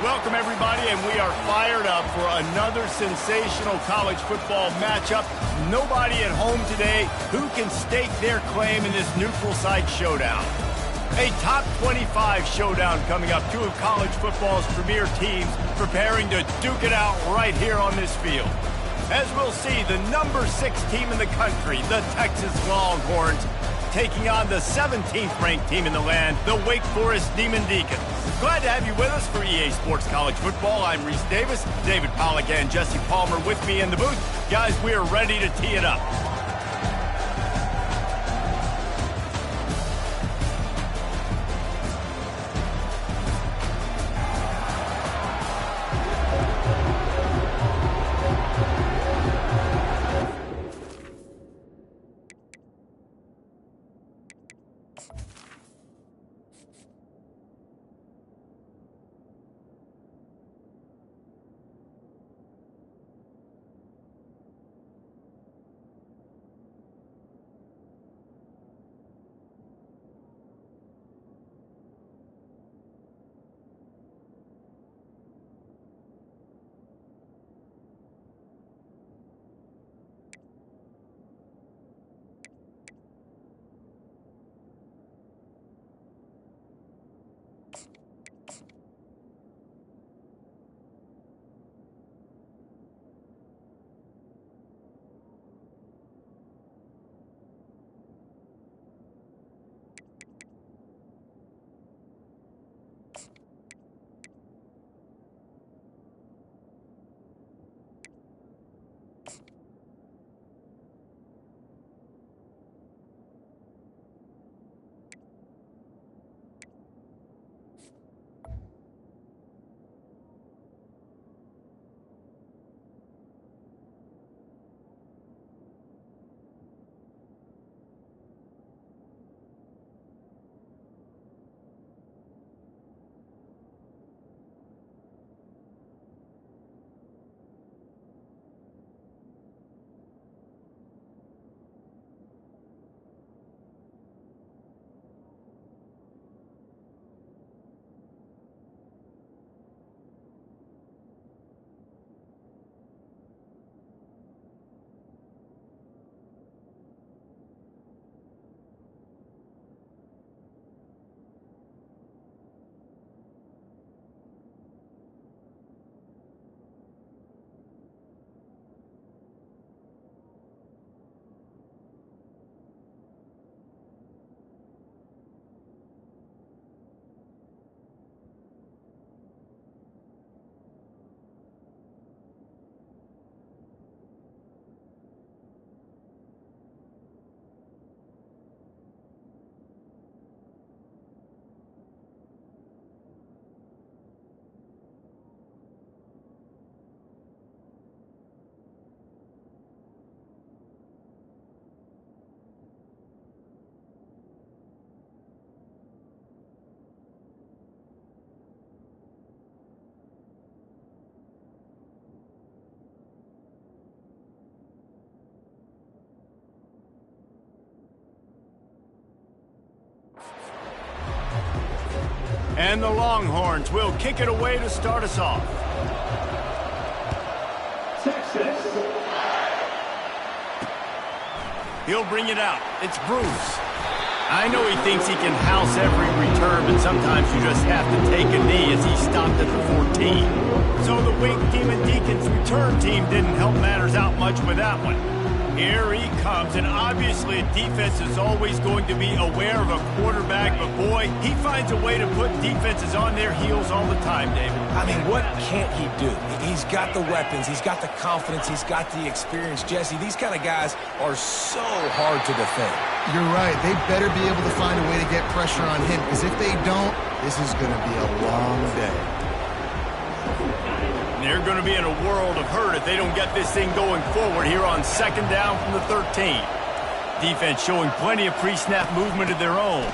Welcome, everybody, and we are fired up for another sensational college football matchup. Nobody at home today who can stake their claim in this neutral site showdown. A top 25 showdown coming up. Two of college football's premier teams preparing to duke it out right here on this field. As we'll see, the number 6 team in the country, the Texas Longhorns, taking on the 17th ranked team in the land, the Wake Forest Demon Deacons. Glad to have you with us for EA Sports College Football. I'm Reese Davis, David Pollack and Jesse Palmer with me in the booth. Guys, we are ready to tee it up. And the Longhorns will kick it away to start us off. Texas. He'll bring it out. It's Bruce. I know he thinks he can house every return, but sometimes you just have to take a knee as he stopped at the 14. So the Wake Demon Deacons return team didn't help matters out much with that one. Here he comes, and obviously a defense is always going to be aware of a quarterback, but boy, he finds a way to put defenses on their heels all the time, David. I mean, what can't he do? He's got the weapons, he's got the confidence, he's got the experience. Jesse, these kind of guys are so hard to defend. You're right. They better be able to find a way to get pressure on him, because if they don't, this is going to be a long day. They're going to be in a world of hurt if they don't get this thing going forward here on second down from the 13. Defense showing plenty of pre-snap movement of their own.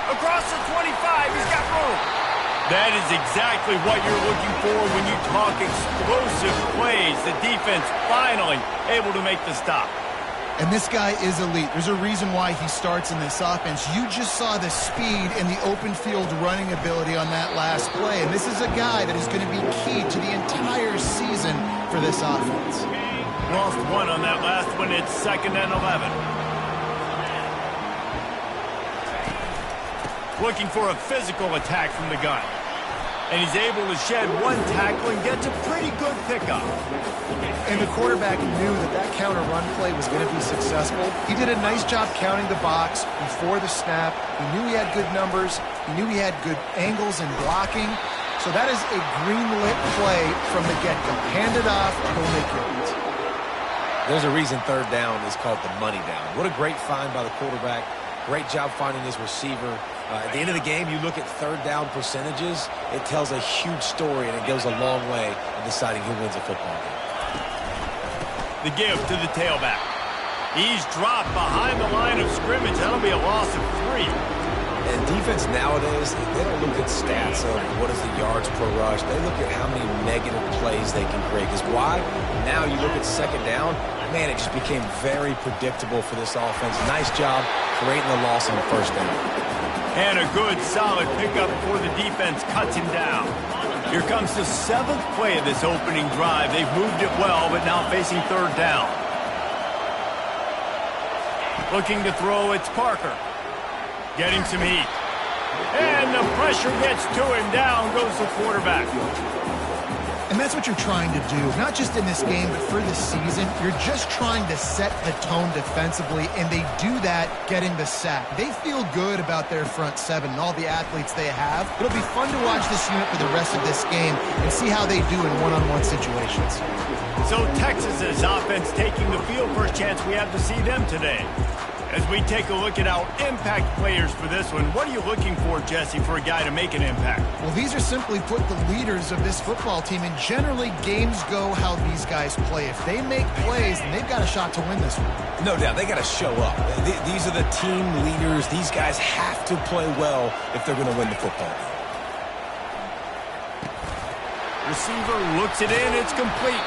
Across the 25, he's got room. That is exactly what you're looking for when you talk explosive plays. The defense finally able to make the stop. And this guy is elite. There's a reason why he starts in this offense. You just saw the speed and the open field running ability on that last play. And this is a guy that is going to be key to the entire season for this offense. Lost one on that last one. It's 2nd and 11. Looking for a physical attack from the gun. And he's able to shed one tackle and gets a pretty good pickup. And the quarterback knew that that counter run play was going to be successful. He did a nice job counting the box before the snap. He knew he had good numbers. He knew he had good angles and blocking. So that is a green-lit play from the get-go. Hand it off, go make yards. There's a reason 3rd down is called the money down. What a great find by the quarterback. Great job finding his receiver. At the end of the game, you look at 3rd down percentages. It tells a huge story, and it goes a long way in deciding who wins a football game. The give to the tailback. He's dropped behind the line of scrimmage. That'll be a loss of 3. And defense nowadays, they don't look at stats of what is the yards per rush. They look at how many negative plays they can create. Because why? Now you look at 2nd down, man, it just became very predictable for this offense. Nice job creating the loss on the 1st down. And a good, solid pickup before the defense cuts him down. Here comes the 7th play of this opening drive. They've moved it well, but now facing 3rd down. Looking to throw, it's Parker. Getting some heat. And the pressure gets to him. Down goes the quarterback. And that's what you're trying to do, not just in this game, but for the season. You're just trying to set the tone defensively, and they do that getting the sack. They feel good about their front 7 and all the athletes they have. It'll be fun to watch this unit for the rest of this game and see how they do in one-on-one situations. So Texas's offense taking the field. First chance we have to see them today. As we take a look at our impact players for this one, what are you looking for, Jesse, for a guy to make an impact? Well, these are simply put the leaders of this football team, and generally games go how these guys play. If they make plays, then they've got a shot to win this one. No doubt, they got to show up. These are the team leaders. These guys have to play well if they're going to win the football game. Receiver looks it in, it's complete.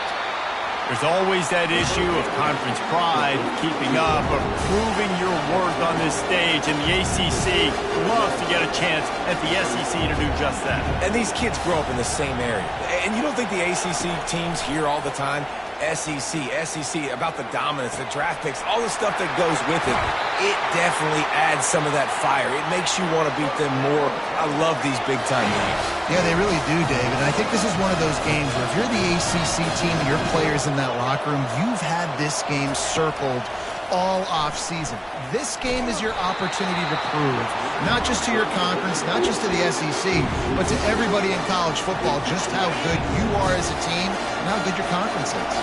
There's always that issue of conference pride, keeping up, or proving your worth on this stage, and the ACC loves to get a chance at the SEC to do just that. And these kids grow up in the same area. And you don't think the ACC teams hear all the time, SEC, about the dominance, the draft picks, all the stuff that goes with it. It definitely adds some of that fire. It makes you want to beat them more. I love these big-time games. Yeah, they really do, David. And I think this is one of those games where if you're the ACC team and your players in that locker room, you've had this game circled all off-season. This game is your opportunity to prove, not just to your conference, not just to the SEC, but to everybody in college football, just how good you are as a team and how good your conference is.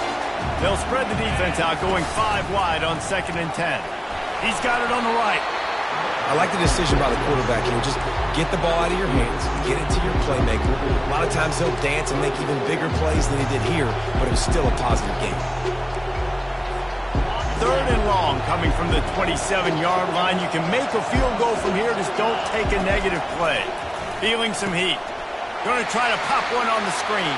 They'll spread the defense out, going 5 wide on 2nd and 10. He's got it on the right. I like the decision by the quarterback here. Just get the ball out of your hands, get it to your playmaker. A lot of times he'll dance and make even bigger plays than he did here, but it was still a positive game. 3rd and long coming from the 27-yard line. You can make a field goal from here, just don't take a negative play. Feeling some heat. Going to try to pop one on the screen.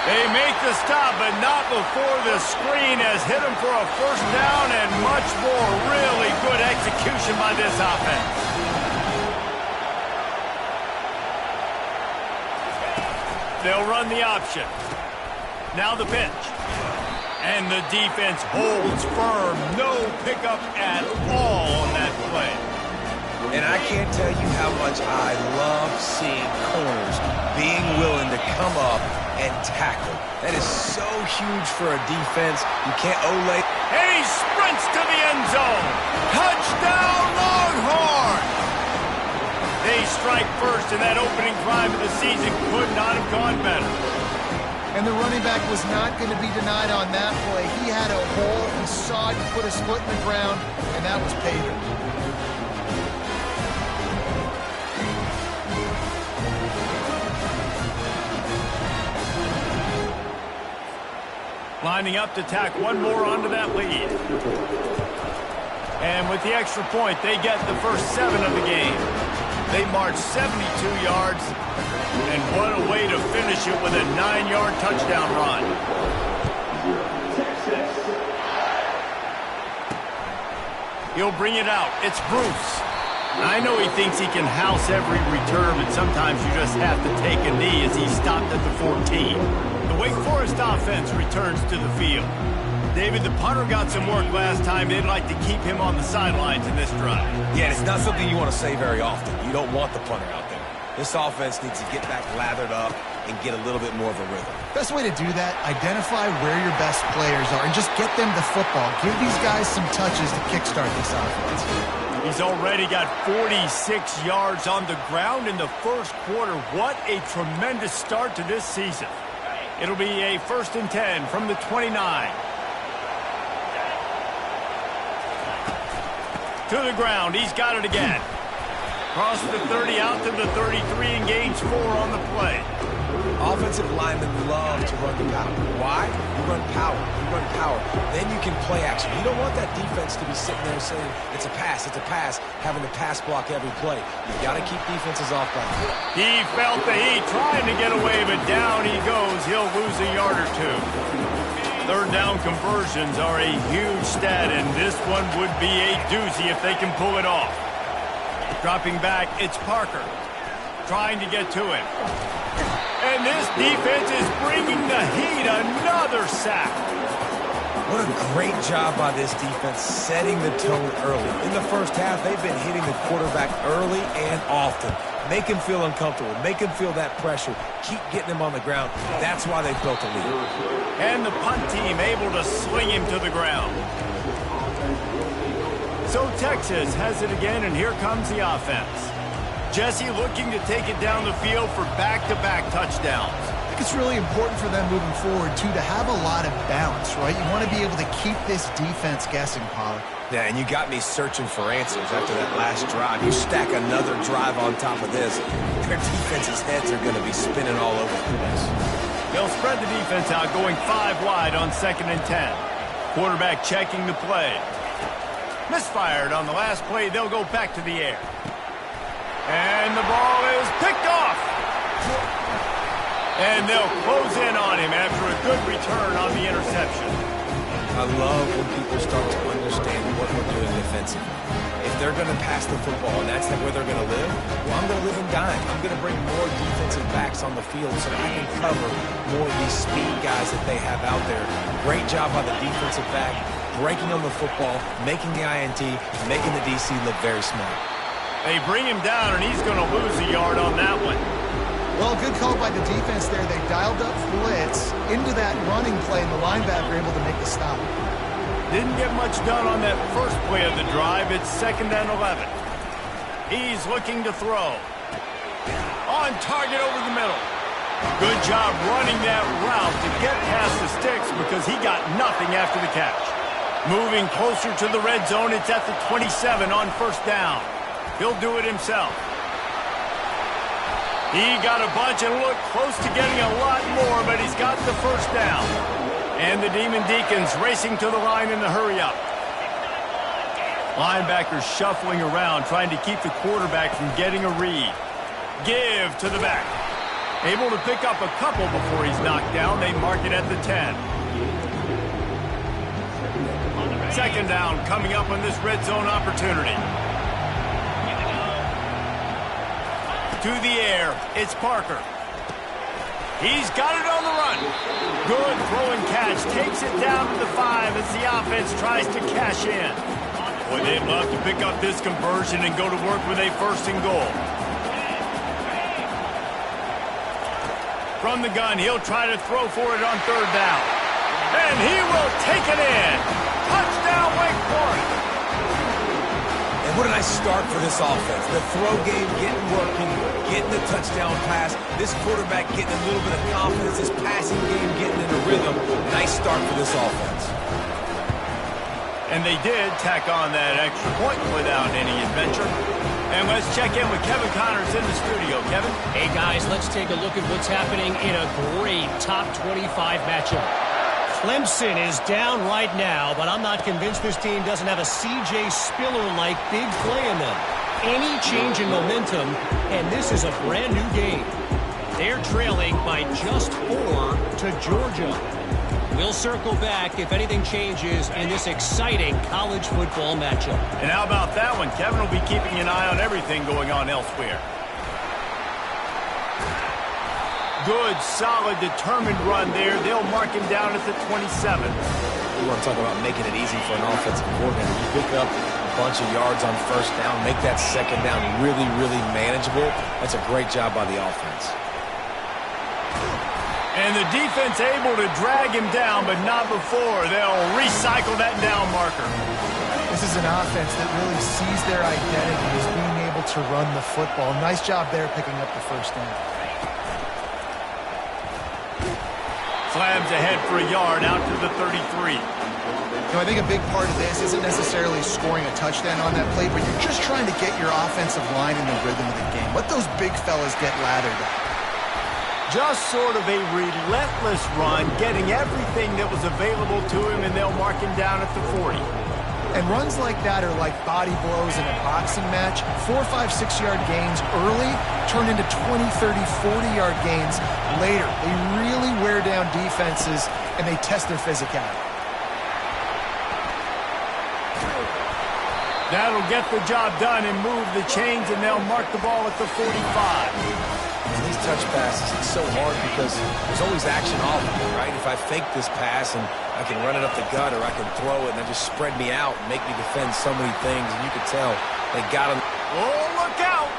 They make the stop, but not before the screen has hit him for a 1st down and much more. Really good execution by this offense. They'll run the option. Now the pitch. And the defense holds firm. No pickup at all on that play. And I can't tell you how much I love seeing corners being willing to come up and tackle. That is so huge for a defense. You can't ole. And he sprints to the end zone. Touchdown, Longhorn! They strike first, and that opening drive of the season could not have gone better. And the running back was not going to be denied on that play. He had a hole. He saw it. He put his foot in the ground, and that was paving. Lining up to tack one more onto that lead. And with the extra point, they get the first 7 of the game. They march 72 yards, and what a way to finish it with a 9-yard touchdown run. He'll bring it out. It's Bruce. I know he thinks he can house every return, but sometimes you just have to take a knee as he stopped at the 14. The Wake Forest offense returns to the field. David, the punter got some work last time. They'd like to keep him on the sidelines in this drive. Yeah, it's not something you want to say very often. You don't want the punter out there. This offense needs to get back lathered up and get a little bit more of a rhythm. Best way to do that, identify where your best players are and just get them the football. Give these guys some touches to kickstart this offense. He's already got 46 yards on the ground in the first quarter. What a tremendous start to this season. It'll be a 1st and 10 from the 29. To the ground. He's got it again. Across the 30, out to the 33, and gains 4 on the play. Offensive linemen love to run the power. Why? You run power. You run power. Then you can play action. You don't want that defense to be sitting there saying, it's a pass, having to pass block every play. You've got to keep defenses off balance. He felt the heat, trying to get away, but down he goes. He'll lose a yard or 2. Third down conversions are a huge stat, and this one would be a doozy if they can pull it off. Dropping back, it's Parker. Trying to get to it. And this defense is bringing the heat. Another sack. What a great job by this defense setting the tone early. In the first half, they've been hitting the quarterback early and often. Make him feel uncomfortable. Make him feel that pressure. Keep getting him on the ground. That's why they built a lead. And the punt team able to sling him to the ground. So Texas has it again, and here comes the offense. Jesse looking to take it down the field for back-to-back touchdowns. I think it's really important for them moving forward, too, to have a lot of balance, right? You want to be able to keep this defense guessing, Pollard. Yeah, and you got me searching for answers after that last drive. You stack another drive on top of this, their defense's heads are going to be spinning all over the place. They'll spread the defense out, going 5 wide on 2nd and 10. Quarterback checking the play. Misfired on the last play. They'll go back to the air. And the ball is picked off. And they'll close in on him after a good return on the interception. I love when people start to understand what we're doing defensively. If they're going to pass the football and that's where they're going to live, well, I'm going to live in dime. I'm going to bring more defensive backs on the field so I can cover more of these speed guys that they have out there. Great job by the defensive back, breaking on the football, making the INT, making the DC look very smart. They bring him down, and he's going to lose a yard on that one. Well, good call by the defense there. They dialed up blitz into that running play, and the linebacker able to make the stop. Didn't get much done on that first play of the drive. It's 2nd and 11. He's looking to throw. On target over the middle. Good job running that route to get past the sticks because he got nothing after the catch. Moving closer to the red zone, it's at the 27 on 1st down. He'll do it himself. He got a bunch and looked close to getting a lot more, but he's got the 1st down. And the Demon Deacons racing to the line in the hurry-up. Linebackers shuffling around, trying to keep the quarterback from getting a read. Give to the back. Able to pick up a couple before he's knocked down. They mark it at the 10. 2nd down coming up on this red zone opportunity. To the air, it's Parker. He's got it on the run. Good throwing catch, takes it down to the 5 as the offense tries to cash in. Boy, they'd love to pick up this conversion and go to work with a 1st and goal. From the gun, he'll try to throw for it on 3rd down. And he will take it in. Touchdown, Wake Forest. And what a nice start for this offense. The throw game getting working, getting the touchdown pass. This quarterback getting a little bit of confidence. This passing game getting in a rhythm. Nice start for this offense. And they did tack on that extra point without any adventure. And let's check in with Kevin Connors in the studio. Kevin? Hey, guys, let's take a look at what's happening in a great top 25 matchup. Clemson is down right now, but I'm not convinced this team doesn't have a C.J. Spiller-like big play in them. Any change in momentum, and this is a brand-new game. They're trailing by just 4 to Georgia. We'll circle back if anything changes in this exciting college football matchup. And how about that one? Kevin will be keeping an eye on everything going on elsewhere. Good, solid, determined run there. They'll mark him down at the 27. You want to talk about making it easy for an offensive coordinator. You pick up a bunch of yards on first down, make that second down really, really manageable. That's a great job by the offense. And the defense able to drag him down, but not before. They'll recycle that down marker. This is an offense that really sees their identity as being able to run the football. Nice job there picking up the first down. Slams ahead for a yard out to the 33. You know, I think a big part of this isn't necessarily scoring a touchdown on that play, but you're just trying to get your offensive line in the rhythm of the game. Let those big fellas get lathered up. Just sort of a relentless run, getting everything that was available to him, and they'll mark him down at the 40. And runs like that are like body blows in a boxing match. 4, 5, 6-yard gains early turn into 20, 30, 40-yard gains later. They really wear down defenses, and they test their physicality. That'll get the job done and move the chains, and they'll mark the ball at the 45. And these touch passes, it's so hard because there's always action off of it, right? If I fake this pass and I can run it up the gut, or I can throw it and they just spread me out and make me defend so many things, and you can tell they got him. Oh, look out!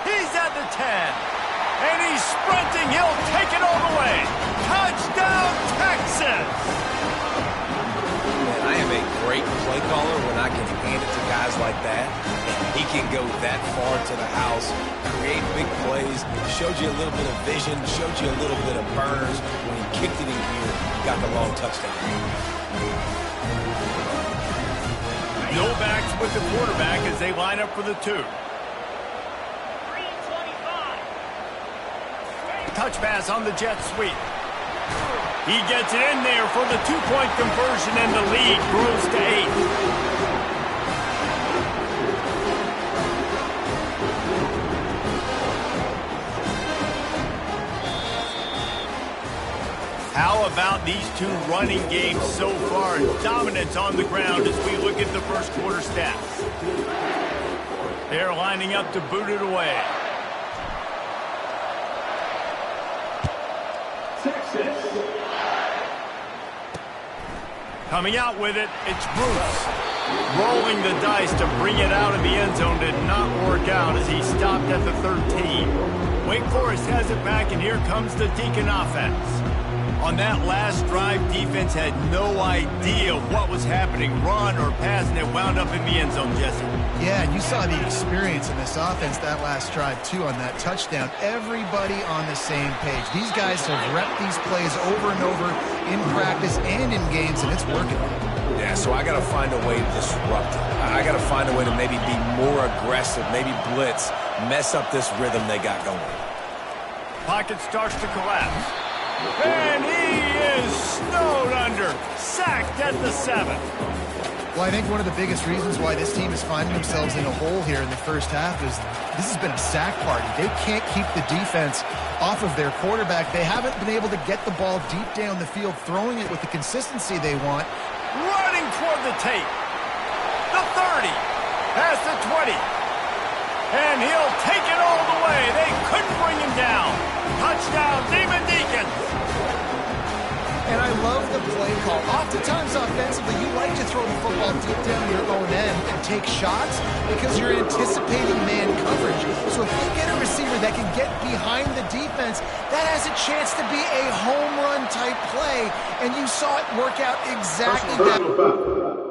He's at the 10. And he's sprinting. He'll take it all the way. Touchdown, Texas! Man, I am a great play caller when I can hand it to guys like that. And he can go that far to the house, create big plays, showed you a little bit of vision, showed you a little bit of burners. When he kicked it in here, he got the long touchdown. No backs with the quarterback as they line up for the 2. Touch pass on the jet sweep. He gets it in there for the 2-point conversion, and the lead grows to 8. How about these two running games so far? Dominance on the ground as we look at the first quarter stats. They're lining up to boot it away. Coming out with it, it's Bruce. Rolling the dice to bring it out of the end zone did not work out as he stopped at the 13. Wake Forest has it back, and here comes the Deacon offense. On that last drive, defense had no idea what was happening, run or pass, and it wound up in the end zone, Jesse. Yeah, and you saw the experience in this offense that last drive, too, on that touchdown. Everybody on the same page. These guys have repped these plays over and over in practice and in games, and it's working. Yeah, so I got to find a way to disrupt it. I got to find a way to maybe be more aggressive, maybe blitz, mess up this rhythm they got going. Pocket starts to collapse. And he is snowed under, sacked at the 7. Well, I think one of the biggest reasons why this team is finding themselves in a hole here in the first half is this has been a sack party. They can't keep the defense off of their quarterback. They haven't been able to get the ball deep down the field, throwing it with the consistency they want. Running toward the tape. The 30. Past the 20. And he'll take it all the way. They couldn't bring him down. Touchdown, Demon Deacons. And I love the play call. Oftentimes offensively, you like to throw the football deep down your own end and take shots because you're anticipating man coverage. So if you get a receiver that can get behind the defense, that has a chance to be a home run type play. And you saw it work out exactly that.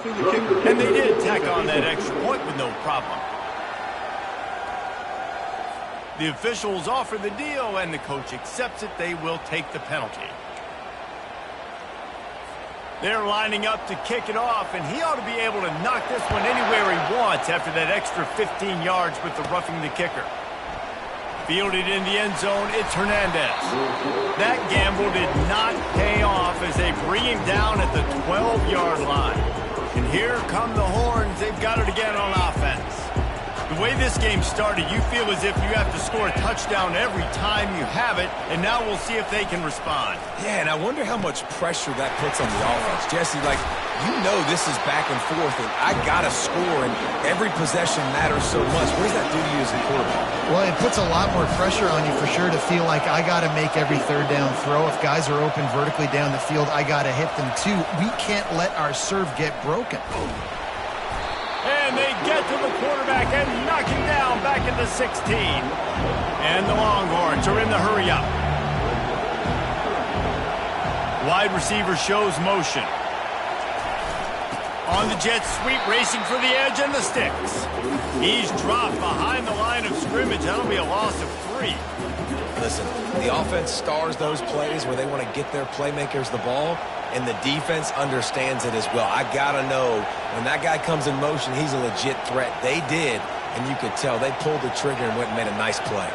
And they did tack on that extra point with no problem. The officials offer the deal, and the coach accepts it. They will take the penalty. They're lining up to kick it off, and he ought to be able to knock this one anywhere he wants after that extra 15 yards with the roughing the kicker. Fielded in the end zone, it's Hernandez. That gamble did not pay off as they bring him down at the 12-yard line. And here come the horns. They've got it again on offense. The way this game started, you feel as if you have to score a touchdown every time you have it, and now we'll see if they can respond. Yeah, and I wonder how much pressure that puts on the offense. Jesse, like, you know this is back and forth, and I got to score, and every possession matters so much. What does that do to you as a quarterback? Well, it puts a lot more pressure on you for sure to feel like I got to make every third down throw. If guys are open vertically down the field, I got to hit them too. We can't let our serve get broken. And they get to the quarterback and knock him down back at the 16. And the Longhorns are in the hurry-up. Wide receiver shows motion. On the jet sweep, racing for the edge and the sticks. He's dropped behind the line of scrimmage. That'll be a loss of 3. Listen, the offense stars those plays where they want to get their playmakers the ball, and the defense understands it as well. I got to know when that guy comes in motion, he's a legit threat. They did, and you could tell they pulled the trigger and went and made a nice play.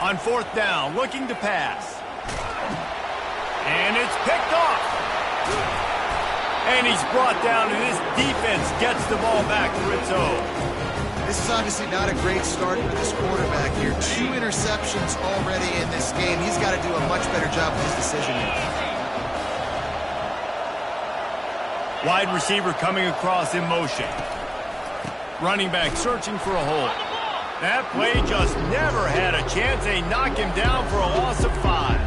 On 4th down, looking to pass. And it's picked off. And he's brought down, and this defense gets the ball back for its own. This is obviously not a great start for this quarterback here. 2 interceptions already in this game. He's got to do a much better job with his decision-making. Wide receiver coming across in motion. Running back searching for a hole. That play just never had a chance. They knock him down for a loss of 5.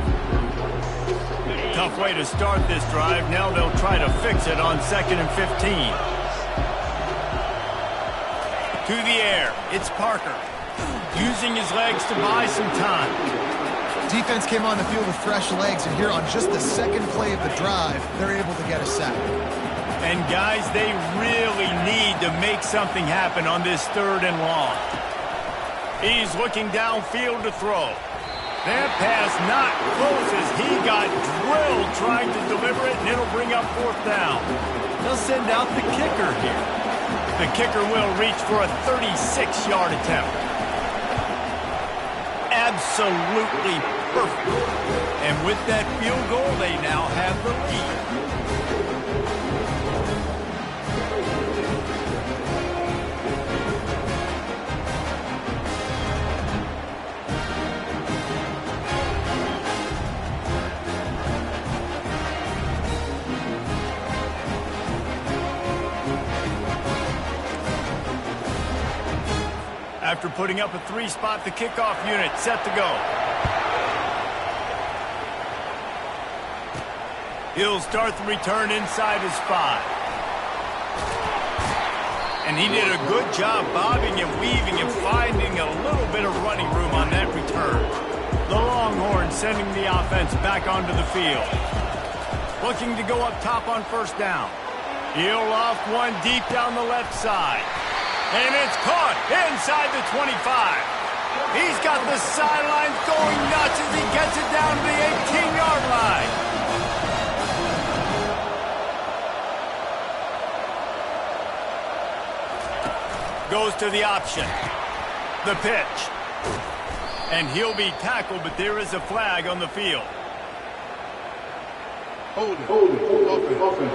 Tough way to start this drive. Now they'll try to fix it on 2nd and 15. To the air, it's Parker. Using his legs to buy some time. Defense came on the field with fresh legs, and here on just the 2nd play of the drive, they're able to get a sack. And guys, they really need to make something happen on this 3rd and long. He's looking downfield to throw. That pass not close as he got drilled trying to deliver it, and it'll bring up 4th down. They'll send out the kicker here. The kicker will reach for a 36-yard attempt. Absolutely perfect. And with that field goal, they now have the lead. After putting up a 3-spot, the kickoff unit set to go. He'll start the return inside his 5. And he did a good job bobbing and weaving and finding a little bit of running room on that return. The Longhorns sending the offense back onto the field. Looking to go up top on 1st down. He'll loft one deep down the left side. And it's caught inside the 25. He's got the sidelines going nuts as he gets it down to the 18-yard line. Goes to the option. The pitch. And he'll be tackled, but there is a flag on the field. Hold it. Open.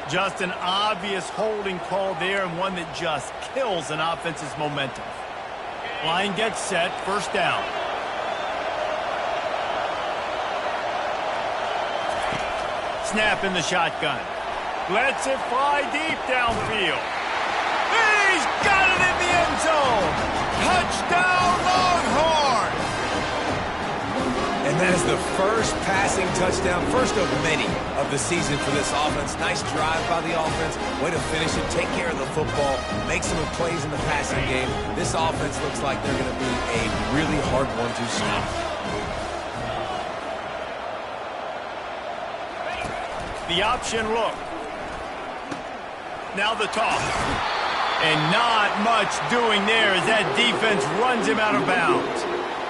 Just an obvious holding call there, and one that just kills an offense's momentum. Line gets set, 1st down. Snap in the shotgun. Lets it fly deep downfield. He's got it in the end zone. Touchdown, Longhorns! And That is the first passing touchdown, first of many of the season for this offense. Nice drive by the offense. Way to finish it, take care of the football, make some plays in the passing game. This offense looks like they're going to be a really hard one to stop. The option look. Now the toss. And not much doing there as that defense runs him out of bounds.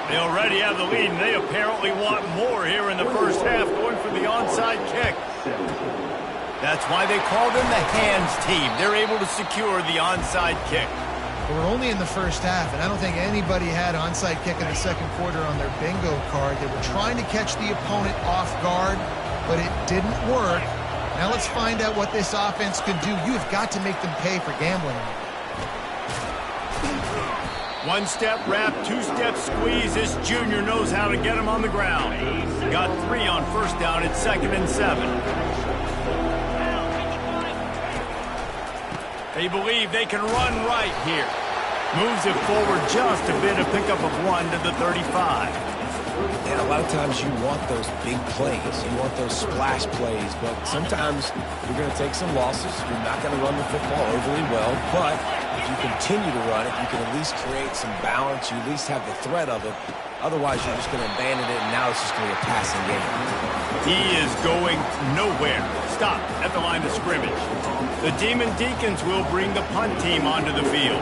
They already have the lead, and they apparently want more here in the first half, going for the onside kick. That's why they call them the hands team. They're able to secure the onside kick. We're only in the first half, and I don't think anybody had onside kick in the second quarter on their bingo card. They were trying to catch the opponent off guard, but it didn't work. Now let's find out what this offense can do. You've got to make them pay for gambling. One-step wrap, two-step squeeze. This junior knows how to get him on the ground. Got 3 on first down. It's 2nd and 7. They believe they can run right here. Moves it forward just a bit, a pickup of 1 to the 35. And a lot of times you want those big plays. You want those splash plays, but sometimes you're going to take some losses. You're not going to run the football overly well, but if you continue to run it, you can at least create some balance. You at least have the threat of it. Otherwise, you're just going to abandon it, and now it's just going to be a passing game. He is going nowhere. Stop at the line of scrimmage. The Demon Deacons will bring the punt team onto the field.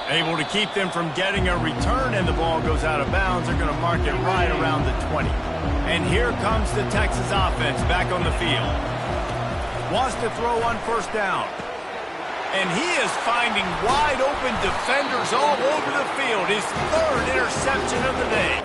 Able to keep them from getting a return, and the ball goes out of bounds. They're going to mark it right around the 20. And here comes the Texas offense back on the field. Wants to throw on first down. And he is finding wide open defenders all over the field. His 3rd interception of the day.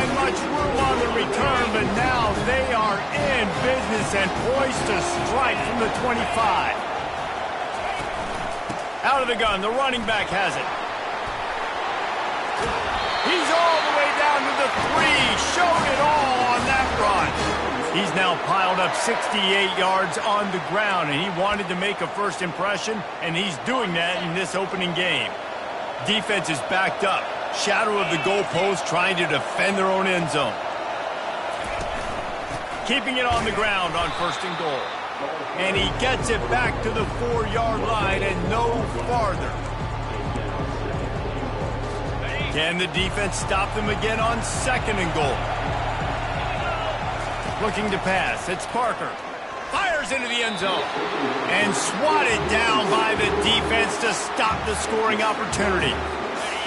Much room on the return, but now they are in business and poised to strike from the 25. Out of the gun, the running back has it. He's all the way down to the 3, showed it all on that run. He's now piled up 68 yards on the ground, and he wanted to make a first impression, and he's doing that in this opening game. Defense is backed up. Shadow of the goalpost, trying to defend their own end zone. Keeping it on the ground on 1st and goal. And he gets it back to the 4-yard line and no farther. Can the defense stop them again on 2nd and goal? Looking to pass. It's Parker. Fires into the end zone. And swatted down by the defense to stop the scoring opportunity.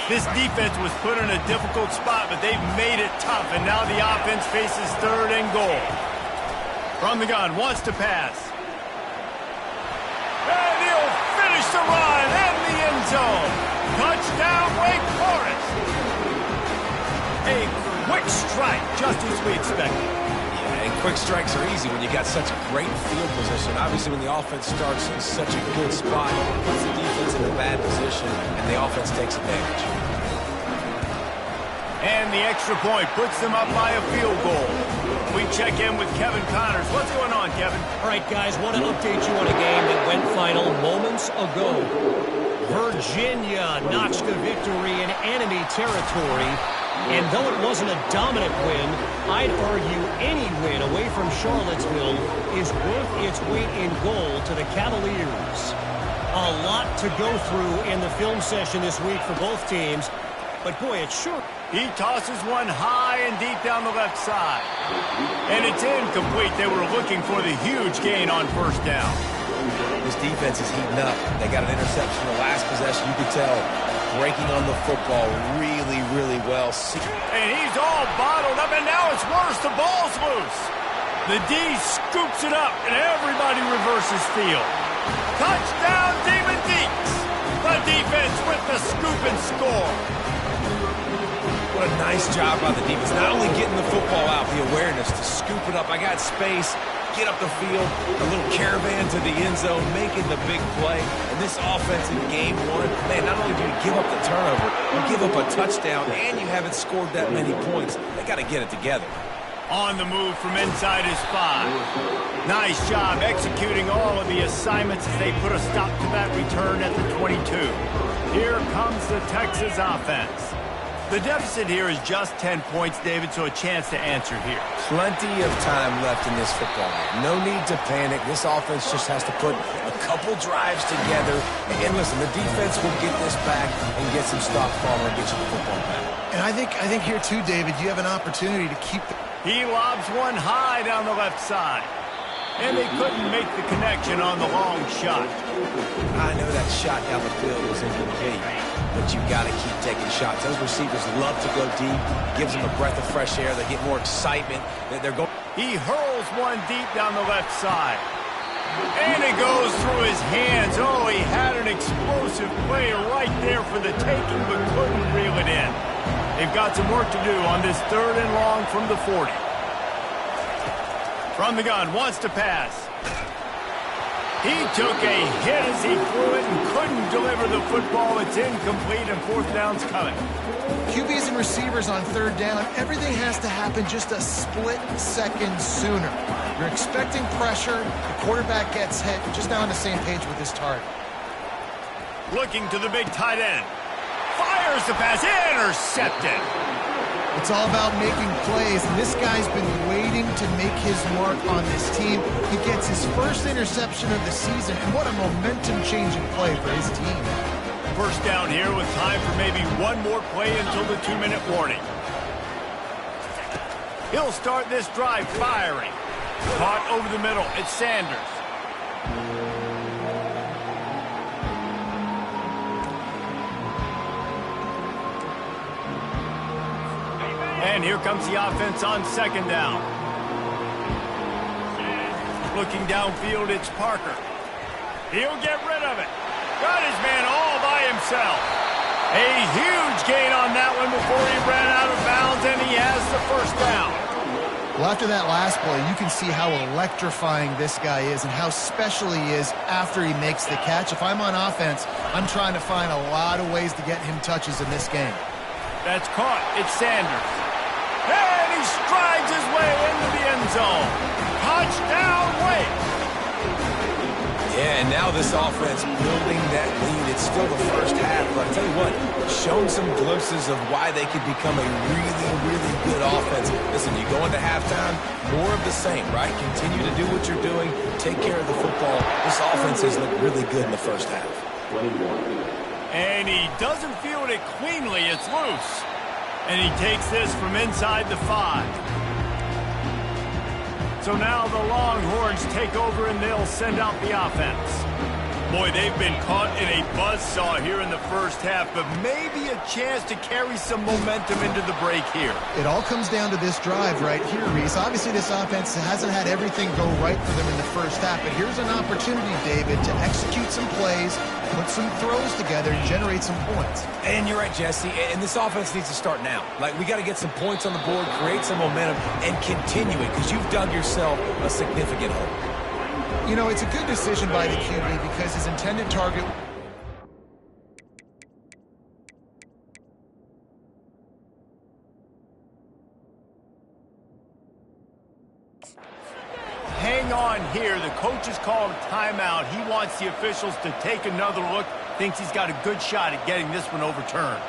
This defense was put in a difficult spot, but they've made it tough, and now the offense faces 3rd and goal. From the gun, wants to pass. And he'll finish the run in the end zone. Touchdown, Wake Forest. A quick strike, just as we expected. And quick strikes are easy when you got such great field position. Obviously, when the offense starts in such a good spot, it puts the defense in a bad position, and the offense takes advantage. And the extra point puts them up by a field goal. We check in with Kevin Connors. What's going on, Kevin? All right, guys, want to update you on a game that went final moments ago. Virginia notched a victory in enemy territory. And though it wasn't a dominant win, I'd argue any win away from Charlottesville is worth its weight in gold to the Cavaliers. A lot to go through in the film session this week for both teams. But boy, it's sure. He tosses one high and deep down the left side. And it's incomplete. They were looking for the huge gain on first down. This defense is heating up. They got an interception the last possession. You could tell breaking on the football really, really well. And he's all bottled up, and now it's worse. The ball's loose. The D scoops it up, and everybody reverses field. Touchdown, Demon Deacks. The defense with the scoop and score. What a nice job by the defense. Not only getting the football out, the awareness to scoop it up. I got space, get up the field, a little caravan to the end zone, making the big play. And this offense in game one, man, not only do you give up the turnover, you give up a touchdown, and you haven't scored that many points. They got to get it together. On the move from inside his 5. Nice job executing all of the assignments as they put a stop to that return at the 22. Here comes the Texas offense. The deficit here is just 10 points, David, so a chance to answer here. Plenty of time left in this football game. No need to panic. This offense just has to put a couple drives together. And listen, the defense will get this back and get some stops following and get you the football back. And I think here, too, David, you have an opportunity to keep the... He lobs one high down the left side. And they couldn't make the connection on the long shot. I know that shot down the field was incomplete, but you got to keep taking shots. Those receivers love to go deep. Gives them a breath of fresh air. They get more excitement. They're going. He hurls one deep down the left side. And it goes through his hands. Oh, he had an explosive play right there for the taking, but couldn't reel it in. They've got some work to do on this 3rd and long from the 40. From the gun, wants to pass. He took a hit as he threw it and couldn't deliver the football. It's incomplete and 4th down's coming. QBs and receivers on 3rd down, everything has to happen just a split second sooner. You're expecting pressure, the quarterback gets hit, just not on the same page with his target. Looking to the big tight end. Fires the pass, intercepted. It's all about making plays, and this guy's been waiting to make his mark on this team. He gets his first interception of the season, and what a momentum-changing play for his team. First down here with time for maybe one more play until the 2-minute warning. He'll start this drive firing. Caught over the middle. It's Sanders. And here comes the offense on 2nd down. Looking downfield, it's Parker. He'll get rid of it. Got his man all by himself. A huge gain on that one before he ran out of bounds, and he has the 1st down. Well, after that last play, you can see how electrifying this guy is and how special he is after he makes the catch. If I'm on offense, I'm trying to find a lot of ways to get him touches in this game. That's caught. It's Sanders. And he strides his way into the end zone. Touchdown, Wake. Yeah, and now this offense building that lead. It's still the first half, but I tell you what, shown some glimpses of why they could become a really, really good offense. Listen, you go into halftime, more of the same, right? Continue to do what you're doing, take care of the football. This offense has looked really good in the first half. And he doesn't field it cleanly. It's loose. And he takes this from inside the 5. So now the Longhorns take over and they'll send out the offense. Boy, they've been caught in a buzzsaw here in the first half, but maybe a chance to carry some momentum into the break here. It all comes down to this drive right here, Reese. Obviously, this offense hasn't had everything go right for them in the first half, but here's an opportunity, David, to execute some plays, put some throws together, and generate some points. And you're right, Jesse, and this offense needs to start now. Like, we got to get some points on the board, create some momentum, and continue it, because you've dug yourself a significant hole. You know, it's a good decision by the QB because his intended target... Hang on here. The coach has called a timeout. He wants the officials to take another look. Thinks he's got a good shot at getting this one overturned.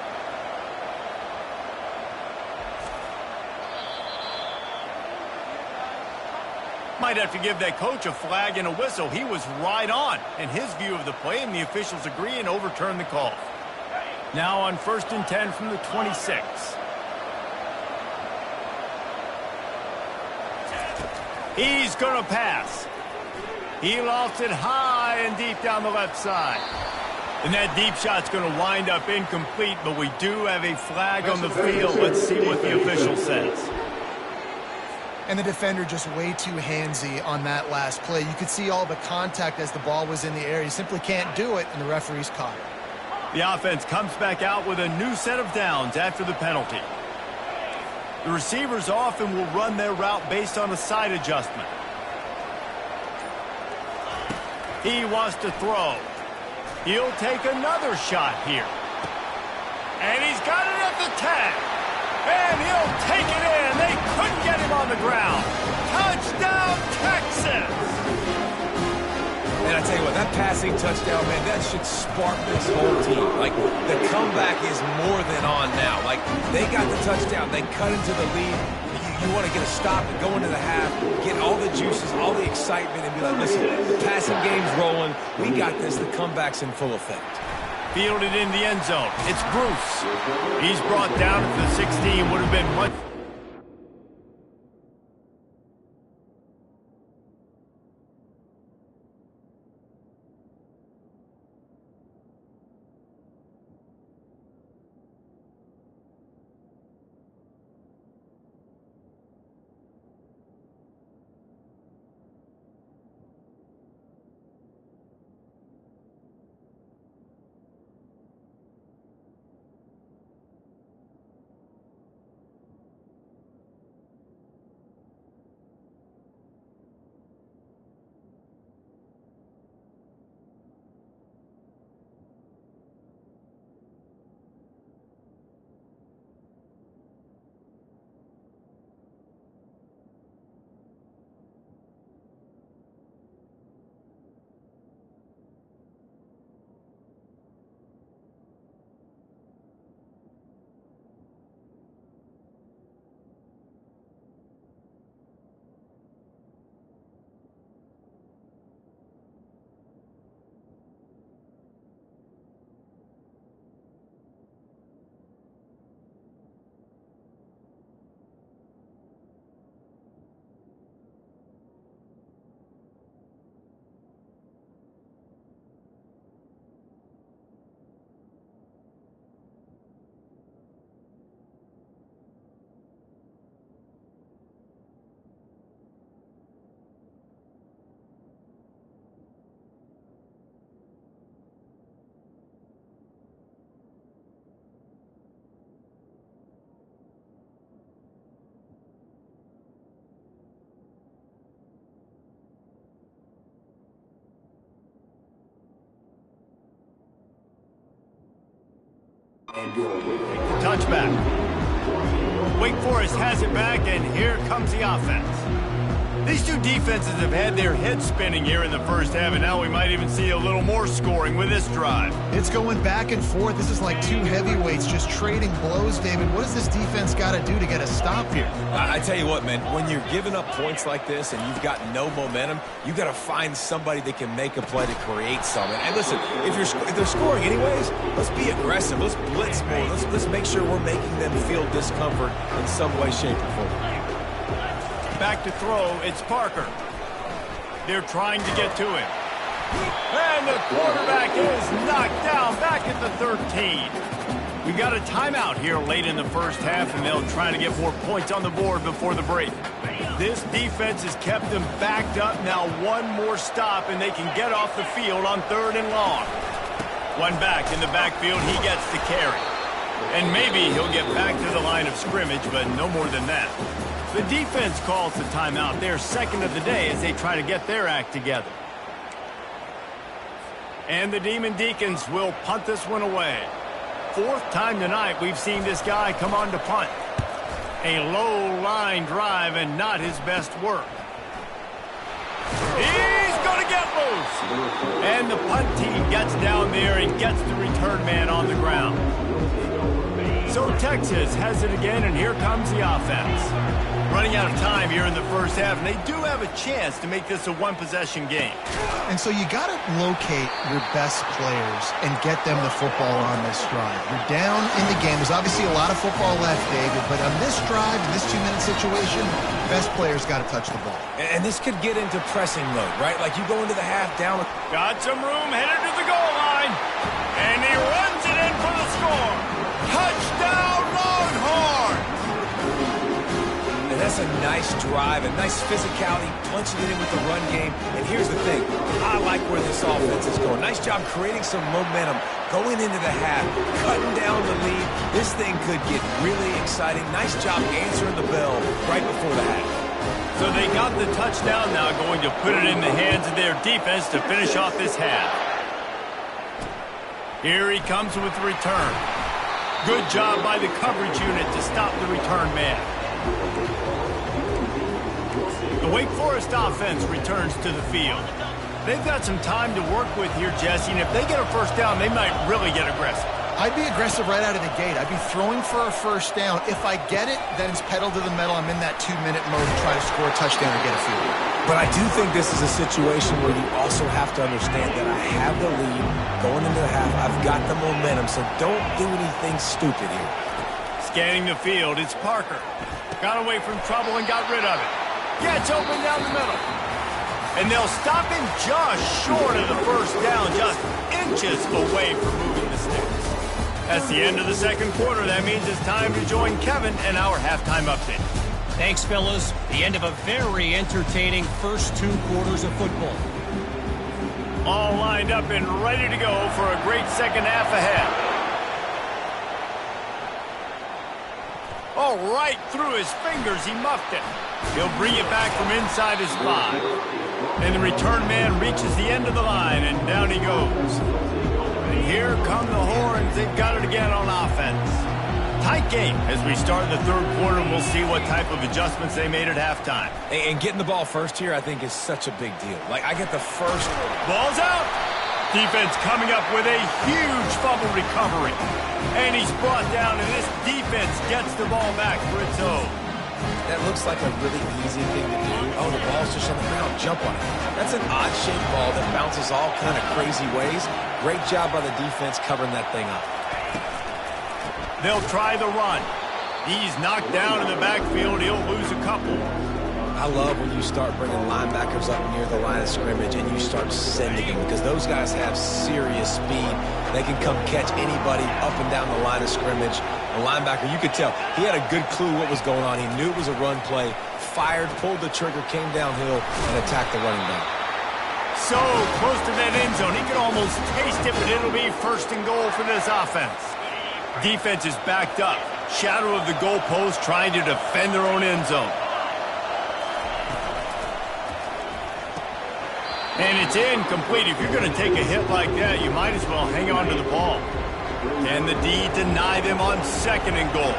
Might have to give that coach a flag and a whistle. He was right on in his view of the play, and the officials agree and overturn the call. Now on 1st and 10 from the 26. He's going to pass. He lofts it high and deep down the left side. And that deep shot's going to wind up incomplete, but we do have a flag on the field. Let's see what the official says. And the defender just way too handsy on that last play. You could see all the contact as the ball was in the air. He simply can't do it, and the referee's caught it. The offense comes back out with a new set of downs after the penalty. The receivers often will run their route based on a side adjustment. He wants to throw. He'll take another shot here. And he's got it at the 10. And he'll take it in. They couldn't get him on the ground. Touchdown, Texas! And I tell you what, that passing touchdown, man, that should spark this whole team. Like, the comeback is more than on now. Like, they got the touchdown. They cut into the lead. You want to get a stop and go into the half, get all the juices, all the excitement, and be like, listen, the passing game's rolling. We got this. The comeback's in full effect. Fielded in the end zone. It's Bruce. He's brought down at the 16. Would have been much... Touchback. Wake Forest has it back, and here comes the offense. These two defenses have had their heads spinning here in the first half, and now we might even see a little more scoring with this drive. It's going back and forth. This is like two heavyweights just trading blows, David. What does this defense got to do to get a stop here? I tell you what, man, when you're giving up points like this and you've got no momentum, you got to find somebody that can make a play to create something. And listen, if they're scoring anyways, let's be aggressive. Let's blitz more. Let's make sure we're making them feel discomfort in some way, shape, or form. Back to throw, it's Parker. They're trying to get to him. And the quarterback is knocked down back at the 13. We got a timeout here late in the first half, and they'll try to get more points on the board before the break. This defense has kept them backed up. Now one more stop, and they can get off the field on 3rd and long. One back in the backfield, he gets the carry. And maybe he'll get back to the line of scrimmage, but no more than that. The defense calls the timeout. Their second of the day as they try to get their act together. And the Demon Deacons will punt this one away. 4th time tonight we've seen this guy come on to punt. A low line drive and not his best work. He's going to get loose. And the punt team gets down there and gets the return man on the ground. So Texas has it again, and here comes the offense. Running out of time here in the first half, and they do have a chance to make this a one-possession game. And so you got to locate your best players and get them the football on this drive. You're down in the game. There's obviously a lot of football left, David, but on this drive, in this 2-minute situation, best players got to touch the ball. And this could get into pressing mode, right? Like you go into the half down. Got some room, headed to the goal line, and he runs it in for the score. Touchdown, Longhorns! And that's just a nice drive, a nice physicality, punching it in with the run game. And here's the thing. I like where this offense is going. Nice job creating some momentum, going into the half, cutting down the lead. This thing could get really exciting. Nice job answering the bell right before the half. So they got the touchdown, now going to put it in the hands of their defense to finish off this half. Here he comes with the return. Good job by the coverage unit to stop the return man. The Wake Forest offense returns to the field. They've got some time to work with here, Jesse, and if they get a first down, they might really get aggressive. I'd be aggressive right out of the gate. I'd be throwing for a first down. If I get it, then it's pedal to the metal. I'm in that 2-minute mode to try to score a touchdown or get a field. But I do think this is a situation where you also have to understand that I have the lead going into the half. I've got the momentum, so don't do anything stupid here. Scanning the field, it's Parker. Got away from trouble and got rid of it. Gets open down the middle. And they'll stop him just short of the first down, just inches away from moving the sticks. That's the end of the second quarter. That means it's time to join Kevin and our halftime update. Thanks, fellas. The end of a very entertaining first 2 quarters of football. All lined up and ready to go for a great second half ahead. Oh, right through his fingers, he muffed it. He'll bring it back from inside his 5. And the return man reaches the end of the line, and down he goes. And here come the horns. They've got it again on offense. Tight game as we start the third quarter. We'll see what type of adjustments they made at halftime. And getting the ball first here, I think, is such a big deal. Like, I get the first. Ball's out. Defense coming up with a huge fumble recovery. And he's brought down, and this defense gets the ball back for its own. That looks like a really easy thing to do. Oh, the ball's just on the ground. Jump on it. That's an odd-shaped ball that bounces all kind of crazy ways. Great job by the defense covering that thing up. They'll try the run. He's knocked down in the backfield. He'll lose a couple. I love when you start bringing linebackers up near the line of scrimmage and you start sending them because those guys have serious speed. They can come catch anybody up and down the line of scrimmage. The linebacker, you could tell, he had a good clue what was going on. He knew it was a run play, fired, pulled the trigger, came downhill, and attacked the running back. So close to that end zone. He can almost taste it, but it'll be first and goal for this offense. Defense is backed up. Shadow of the goalpost trying to defend their own end zone. And it's incomplete. If you're going to take a hit like that, you might as well hang on to the ball. Can the D deny them on second and goal?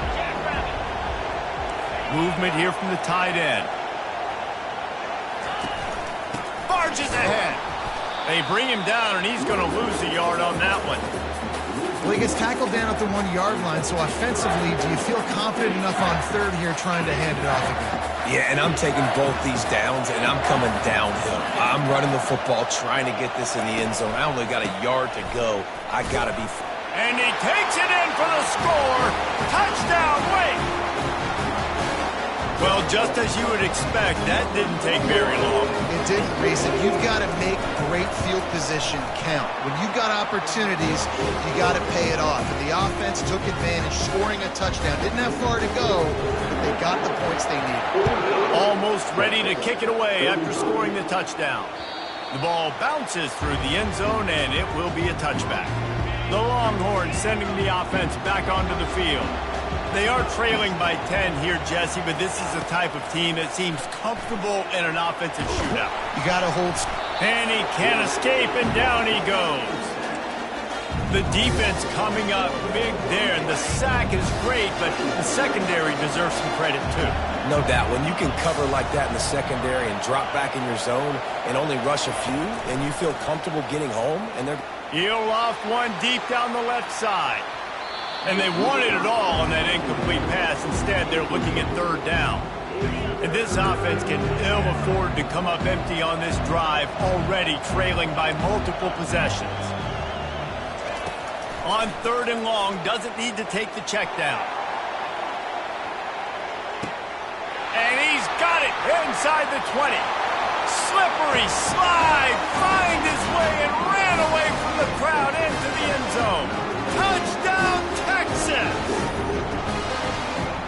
Movement here from the tight end. Barges ahead. They bring him down, and he's going to lose a yard on that one. Well, he gets tackled down at the 1-yard line, so offensively, do you feel confident enough on third here trying to hand it off again? Yeah, and I'm taking both these downs, and I'm coming downhill. I'm running the football, trying to get this in the end zone. I only got a yard to go. I got to be... And he takes it in for the score. Touchdown, Wake! Well, just as you would expect, that didn't take very long. It didn't, Reese. You've got to make great field position count. When you've got opportunities, you got to pay it off. And the offense took advantage, scoring a touchdown. Didn't have far to go, but they got the points they needed. Almost ready to kick it away after scoring the touchdown. The ball bounces through the end zone, and it will be a touchback. The Longhorns sending the offense back onto the field. They are trailing by 10 here, Jesse, but this is the type of team that seems comfortable in an offensive shootout. You got to hold... And he can't escape, and down he goes. The defense coming up big there, and the sack is great, but the secondary deserves some credit, too. No doubt. When you can cover like that in the secondary and drop back in your zone and only rush a few, and you feel comfortable getting home, and they're... He'll loft one deep down the left side. And they wanted it all on that incomplete pass. Instead, they're looking at third down. And this offense can ill afford to come up empty on this drive, already trailing by multiple possessions. On third and long, doesn't need to take the check down. And he's got it inside the 20. Slippery slide, find his way and ran away from the crowd into the end zone. Touchdown, Texas!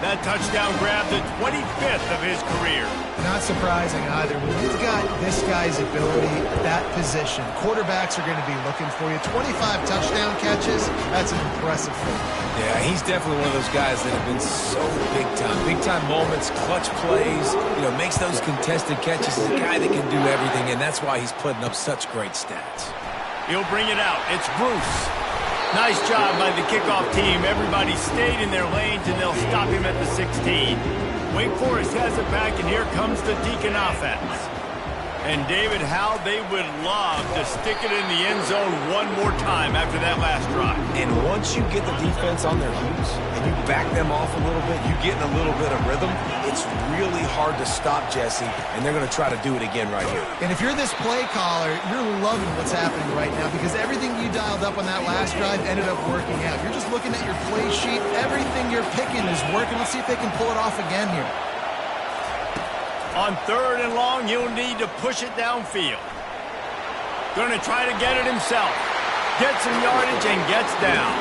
The That touchdown grabbed the 25th of his career. Not surprising either. When you've got this guy's ability at that position, quarterbacks are going to be looking for you. 25 touchdown catches, that's an impressive thing. Yeah, he's definitely one of those guys that have been so big time. Big time moments, clutch plays, makes those contested catches. He's a guy that can do everything, and that's why he's putting up such great stats. He'll bring it out. It's Bruce. Nice job by the kickoff team. Everybody stayed in their lanes, and they'll stop him at the 16. Wake Forest has it back, and here comes the Deacon offense. And, David, how they would love to stick it in the end zone one more time after that last drive. And once you get the defense on their heels and you back them off a little bit, you get in a little bit of rhythm, it's really hard to stop Jesse, and they're going to try to do it again right here. And if you're this play caller, you're loving what's happening right now because everything you dialed up on that last drive ended up working out. You're just looking at your play sheet. Everything you're picking is working. Let's see if they can pull it off again here. On 3rd and long, he'll need to push it downfield. Going to try to get it himself. Gets some yardage and gets down.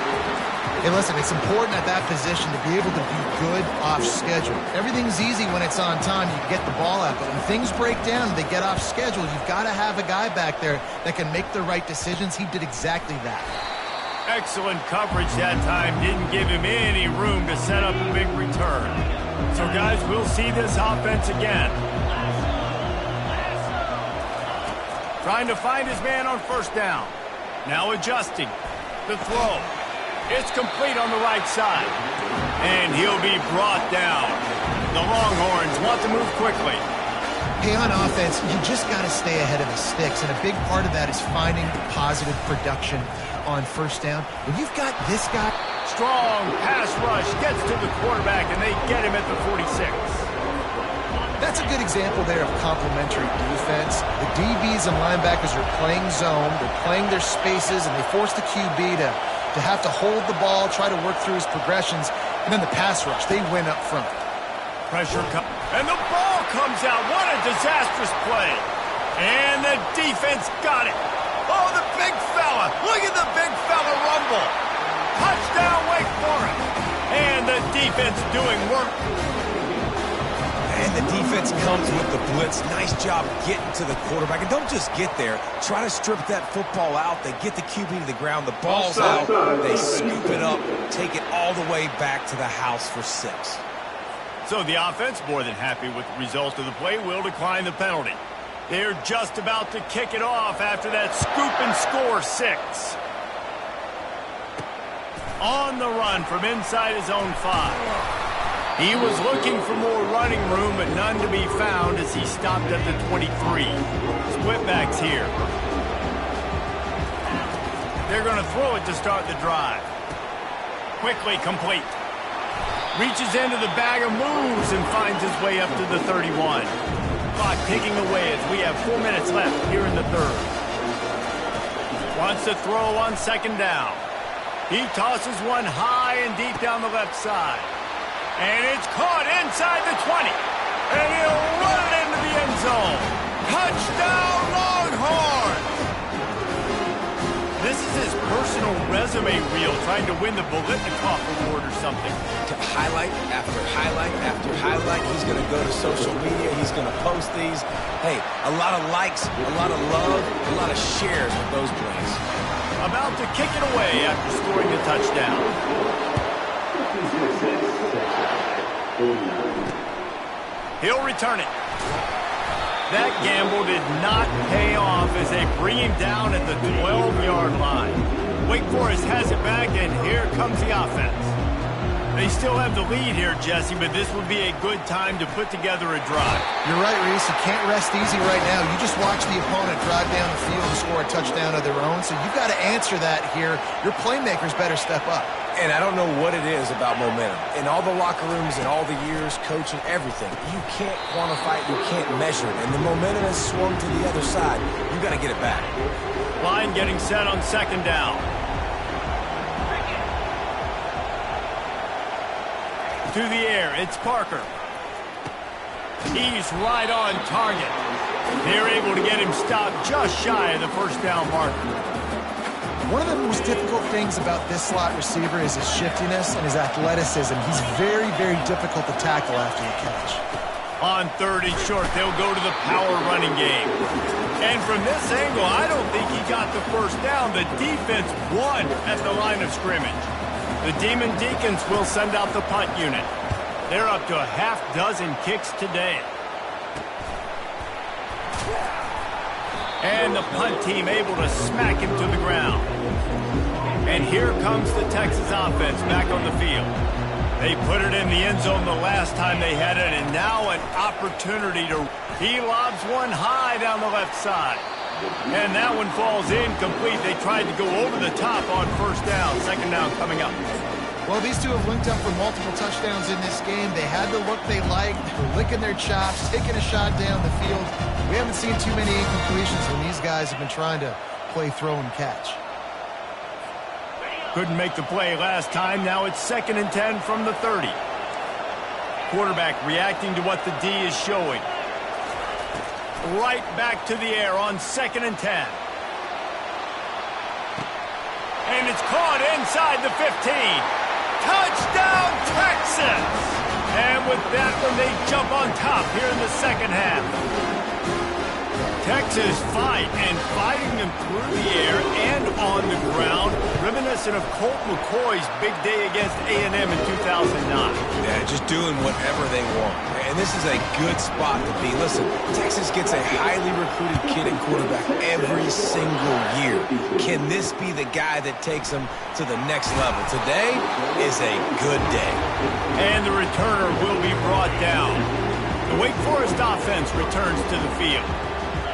Hey, listen, it's important at that position to be able to be good off schedule. Everything's easy when it's on time. You get the ball out. But when things break down and they get off schedule, you've got to have a guy back there that can make the right decisions. He did exactly that. Excellent coverage that time. Didn't give him any room to set up a big return. So, guys, we'll see this offense again. Trying to find his man on 1st down. Now adjusting. The throw. It's complete on the right side. And he'll be brought down. The Longhorns want to move quickly. Hey, on offense, you just got to stay ahead of the sticks, and a big part of that is finding positive production on 1st down. When you've got this guy... Strong pass rush gets to the quarterback, and they get him at the 46. That's a good example there of complementary defense. The DBs and linebackers are playing zone, they're playing their spaces, and they force the QB to have to hold the ball, try to work through his progressions, and then the pass rush, they win up front. Pressure comes, and the ball comes out. What a disastrous play. And the defense got it. Oh, the big fella. Look at the big fella rumble. Touchdown, Wake Forest. And the defense doing work. And the defense comes with the blitz. Nice job getting to the quarterback. And don't just get there. Try to strip that football out. They get the QB to the ground. The ball's out. They scoop it up, take it all the way back to the house for 6. So the offense, more than happy with the result of the play, will decline the penalty. They're just about to kick it off after that scoop and score 6. On the run from inside his own 5. He was looking for more running room, but none to be found as he stopped at the 23. Splitbacks here. They're going to throw it to start the drive. Quickly complete. Reaches into the bag of moves and finds his way up to the 31. Clock ticking away as we have 4 minutes left here in the 3rd. Wants to throw on 2nd down. He tosses one high and deep down the left side. And it's caught inside the 20. And he'll run it into the end zone. Touchdown, Longhorns! This is his personal resume reel, trying to win the Bolitnikoff Award or something. To highlight after highlight after highlight, he's going to go to social media. He's going to post these. Hey, a lot of likes, a lot of love, a lot of shares with those plays. About to kick it away after scoring the touchdown. He'll return it. That gamble did not pay off as they bring him down at the 12-yard line. Wake Forest has it back, and here comes the offense. They still have the lead here, Jesse, but this would be a good time to put together a drive. You're right, Reese. You can't rest easy right now. You just watch the opponent drive down the field and score a touchdown of their own, so you've got to answer that here. Your playmakers better step up. And I don't know what it is about momentum. In all the locker rooms and all the years, coaching, everything, you can't quantify it, you can't measure it. And the momentum has swung to the other side. You got to get it back. Line getting set on 2nd down. To the air, it's Parker. He's right on target. They're able to get him stopped just shy of the 1st down marker. One of the most difficult things about this slot receiver is his shiftiness and his athleticism. He's very, very difficult to tackle after the catch. On 3rd and short, they'll go to the power running game. And from this angle, I don't think he got the first down. The defense won at the line of scrimmage. The Demon Deacons will send out the punt unit. They're up to a half-dozen kicks today. And the punt team able to smack him to the ground. And here comes the Texas offense back on the field. They put it in the end zone the last time they had it, and now an opportunity to... He lobs one high down the left side. And that one falls incomplete. They tried to go over the top on 1st down. 2nd down coming up. Well, these two have linked up for multiple touchdowns in this game. They had the look they liked. They were licking their chops, taking a shot down the field. We haven't seen too many incompletions when these guys have been trying to play throw and catch. Couldn't make the play last time. Now it's 2nd and 10 from the 30. Quarterback reacting to what the D is showing. Right back to the air on 2nd and 10. And it's caught inside the 15. Touchdown, Texas! And with that one, they jump on top here in the 2nd half. Texas fighting them through the air and on the ground, reminiscent of Colt McCoy's big day against A&M in 2009. Yeah, just doing whatever they want. And this is a good spot to be. Listen, Texas gets a highly recruited kid at quarterback every single year. Can this be the guy that takes them to the next level? Today is a good day. And the returner will be brought down. The Wake Forest offense returns to the field.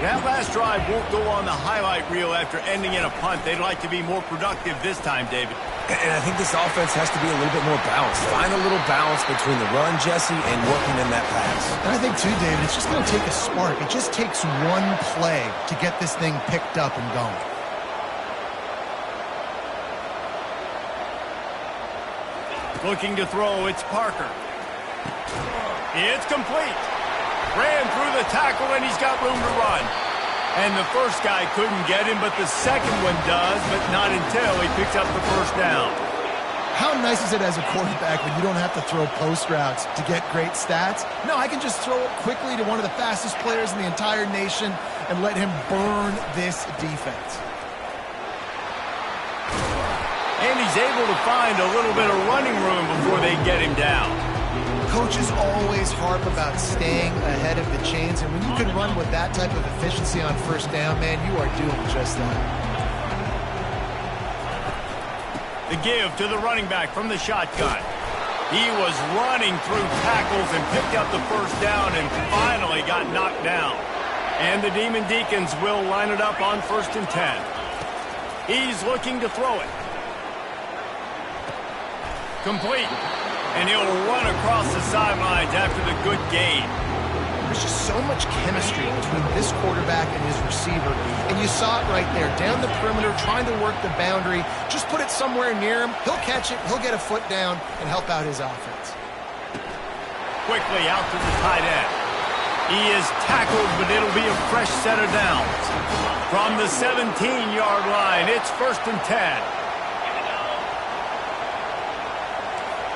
That last drive won't go on the highlight reel after ending in a punt. They'd like to be more productive this time, David. And I think this offense has to be a little bit more balanced. Find a little balance between the run, Jesse, and working in that pass. And I think, too, David, it's just going to take a spark. It just takes one play to get this thing picked up and going. Looking to throw, it's Parker. It's complete. Ran through the tackle, and he's got room to run. And the first guy couldn't get him, but the second one does, but not until he picks up the 1st down. How nice is it as a quarterback when you don't have to throw post routes to get great stats? No, I can just throw it quickly to one of the fastest players in the entire nation and let him burn this defense. And he's able to find a little bit of running room before they get him down. Coaches always harp about staying ahead of the chains, and when you can run with that type of efficiency on 1st down, man, you are doing just that. The give to the running back from the shotgun. He was running through tackles and picked up the 1st down and finally got knocked down. And the Demon Deacons will line it up on 1st and 10. He's looking to throw it. Complete. And he'll run across the sidelines after the good gain. There's just so much chemistry between this quarterback and his receiver. And you saw it right there, down the perimeter, trying to work the boundary. Just put it somewhere near him. He'll catch it, he'll get a foot down, and help out his offense. Quickly out to the tight end. He is tackled, but it'll be a fresh set of downs. From the 17-yard line, it's 1st and 10.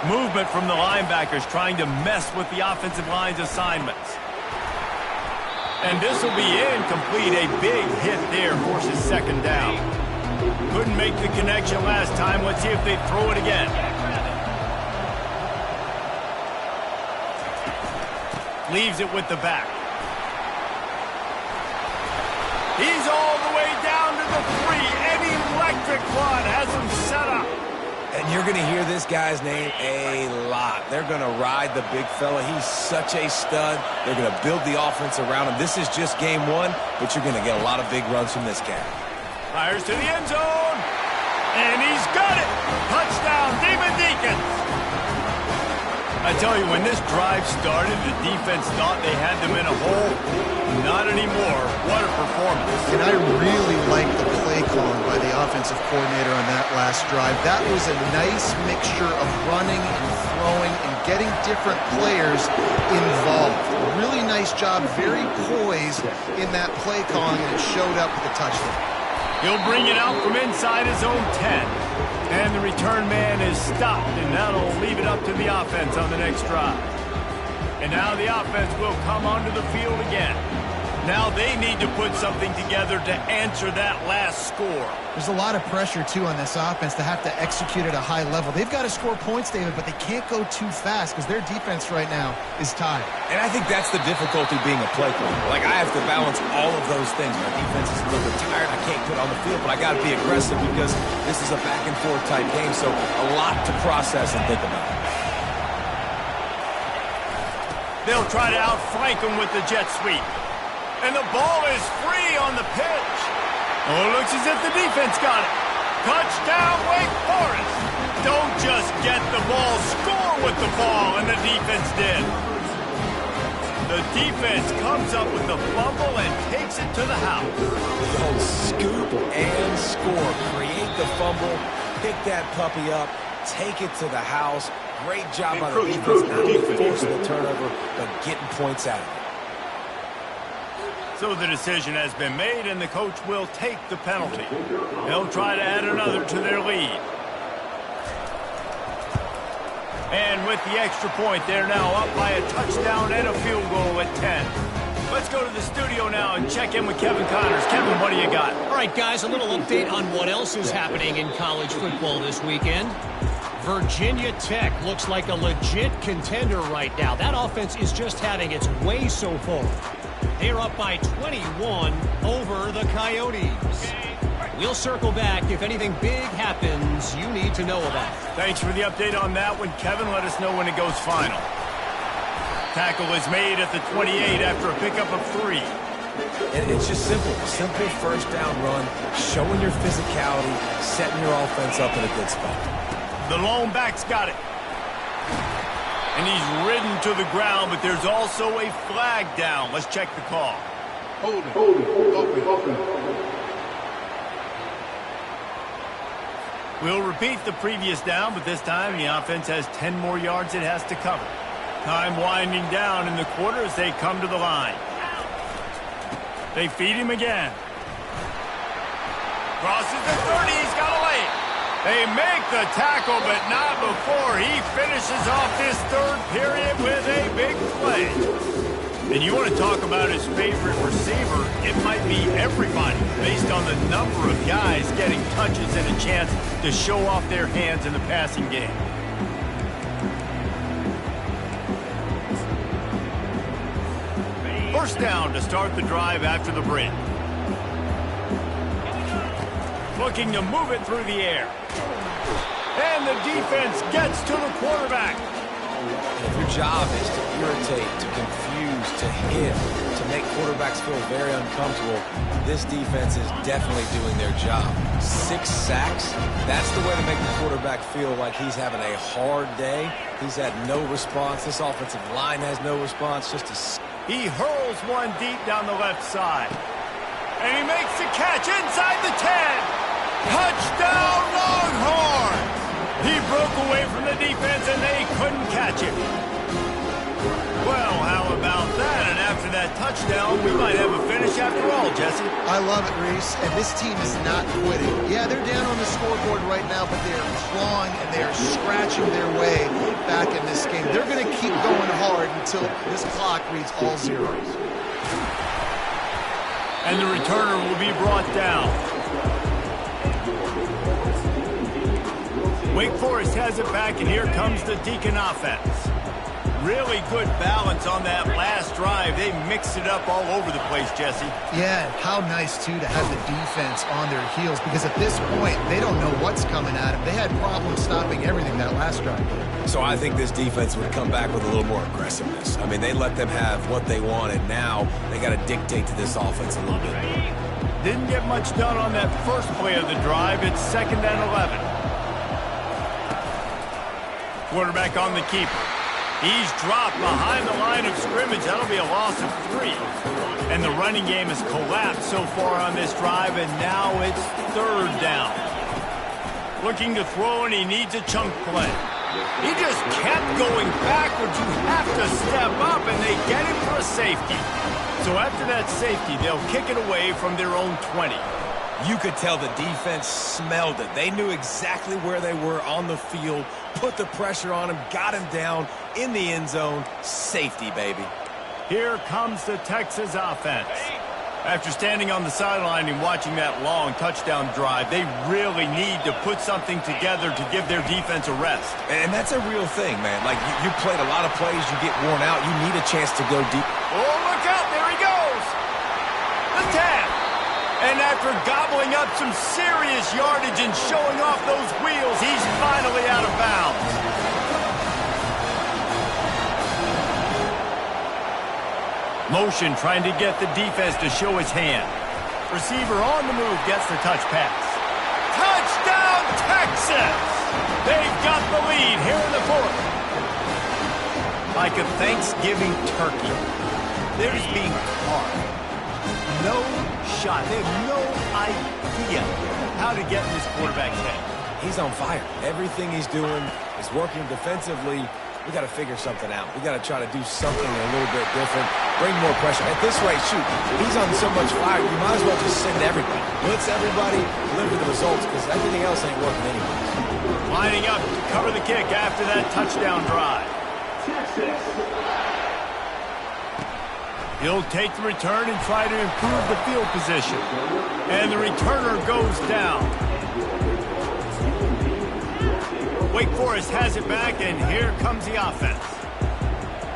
Movement from the linebackers trying to mess with the offensive line's assignments. And this will be incomplete. A big hit there forces 2nd down. Couldn't make the connection last time. Let's see if they throw it again. Leaves it with the back. He's all the way down to the 3. An electric run has him set up. And you're going to hear this guy's name a lot. They're going to ride the big fella. He's such a stud. They're going to build the offense around him. This is just game 1, but you're going to get a lot of big runs from this guy. Fires to the end zone. And he's got it. Touchdown, Demon Deacons. I tell you, when this drive started, the defense thought they had them in a hole. Not anymore. What a performance. And I really like the play calling by the offensive coordinator on that last drive. That was a nice mixture of running and throwing and getting different players involved. Really nice job, very poised in that play calling, and it showed up with a touchdown. He'll bring it out from inside his own 10. And the return man is stopped, and that'll leave it up to the offense on the next drive. And now the offense will come onto the field again. Now they need to put something together to answer that last score. There's a lot of pressure, too, on this offense to have to execute at a high level. They've got to score points, David, but they can't go too fast because their defense right now is tired. And I think that's the difficulty being a play caller. Like, I have to balance all of those things. My defense is a little bit tired. I can't put on the field, but I got to be aggressive because this is a back-and-forth type game, so a lot to process and think about. They'll try to outflank him with the jet sweep. And the ball is free on the pitch. Oh, it looks as if the defense got it. Touchdown, Wake Forest. Don't just get the ball, score with the ball, and the defense did. The defense comes up with the fumble and takes it to the house. Yo, scoop and score. Create the fumble, pick that puppy up, take it to the house. Great job by the defense, not only forcing the turnover, but getting points out of it. So the decision has been made, and the coach will take the penalty. They'll try to add another to their lead. And with the extra point, they're now up by a touchdown and a field goal at 10. Let's go to the studio now and check in with Kevin Connors. Kevin, what do you got? All right, guys, a little update on what else is happening in college football this weekend. Virginia Tech looks like a legit contender right now. That offense is just having its way so far. They're up by 21 over the Coyotes. We'll circle back if anything big happens you need to know about. Thanks for the update on that one, Kevin. Let us know when it goes final. Tackle is made at the 28 after a pickup of 3. And it's just simple. Simple first down run, showing your physicality, setting your offense up in a good spot. The lone back's got it. And he's ridden to the ground, but there's also a flag down. Let's check the call. Hold it. Open. We'll repeat the previous down, but this time the offense has 10 more yards it has to cover. Time winding down in the quarter as they come to the line. They feed him again. Crosses the 30, he's got a lane. They make the tackle, but not before he finishes off this third period with a big play. And you want to talk about his favorite receiver, it might be everybody, based on the number of guys getting touches and a chance to show off their hands in the passing game. First down to start the drive after the break. Looking to move it through the air. And the defense gets to the quarterback. If your job is to irritate, to confuse, to hit, to make quarterbacks feel very uncomfortable, this defense is definitely doing their job. 6 sacks, that's the way to make the quarterback feel like he's having a hard day. He's had no response. This offensive line has no response. He hurls one deep down the left side. And he makes the catch inside the 10. Touchdown, Longhorns! He broke away from the defense, and they couldn't catch him. Well, how about that? And after that touchdown, we might have a finish after all, Jesse. I love it, Reese. And this team is not quitting. Yeah, they're down on the scoreboard right now, but they are clawing and they are scratching their way back in this game. They're going to keep going hard until this clock reads all zeros. And the returner will be brought down. Wake Forest has it back, and here comes the Deacon offense. Really good balance on that last drive. They mixed it up all over the place, Jesse. Yeah, how nice, too, to have the defense on their heels, because at this point, they don't know what's coming at them. They had problems stopping everything that last drive. So I think this defense would come back with a little more aggressiveness. I mean, they let them have what they wanted. Now they got to dictate to this offense a little bit more. Didn't get much done on that first play of the drive. It's 2nd and 11. Quarterback on the keeper. He's dropped behind the line of scrimmage. That'll be a loss of 3. And the running game has collapsed so far on this drive, and now it's 3rd down. Looking to throw, and he needs a chunk play. He just kept going backwards. You have to step up, and they get him for a safety. So after that safety, they'll kick it away from their own 20. You could tell the defense smelled it. They knew exactly where they were on the field, put the pressure on him, got him down in the end zone. Safety, baby. Here comes the Texas offense. After standing on the sideline and watching that long touchdown drive, they really need to put something together to give their defense a rest. And that's a real thing, man. Like, you played a lot of plays, you get worn out, you need a chance to go deep. Oh, look out, there he goes! The tap! And after gobbling up some serious yardage and showing off those wheels, he's finally out of bounds. Motion trying to get the defense to show his hand. Receiver on the move gets the touch pass. Touchdown, Texas! They've got the lead here in the fourth. Like a Thanksgiving turkey. They're just being carved. No shot. They have no idea how to get in this quarterback's head. He's on fire. Everything he's doing is working defensively. We got to figure something out. We got to try to do something a little bit different. Bring more pressure. At this rate, shoot, he's on so much fire, you might as well just send everybody. Blitz everybody, deliver the results, because everything else ain't working anyways. Lining up to cover the kick after that touchdown drive. He'll take the return and try to improve the field position. And the returner goes down. Wake Forest has it back, and here comes the offense.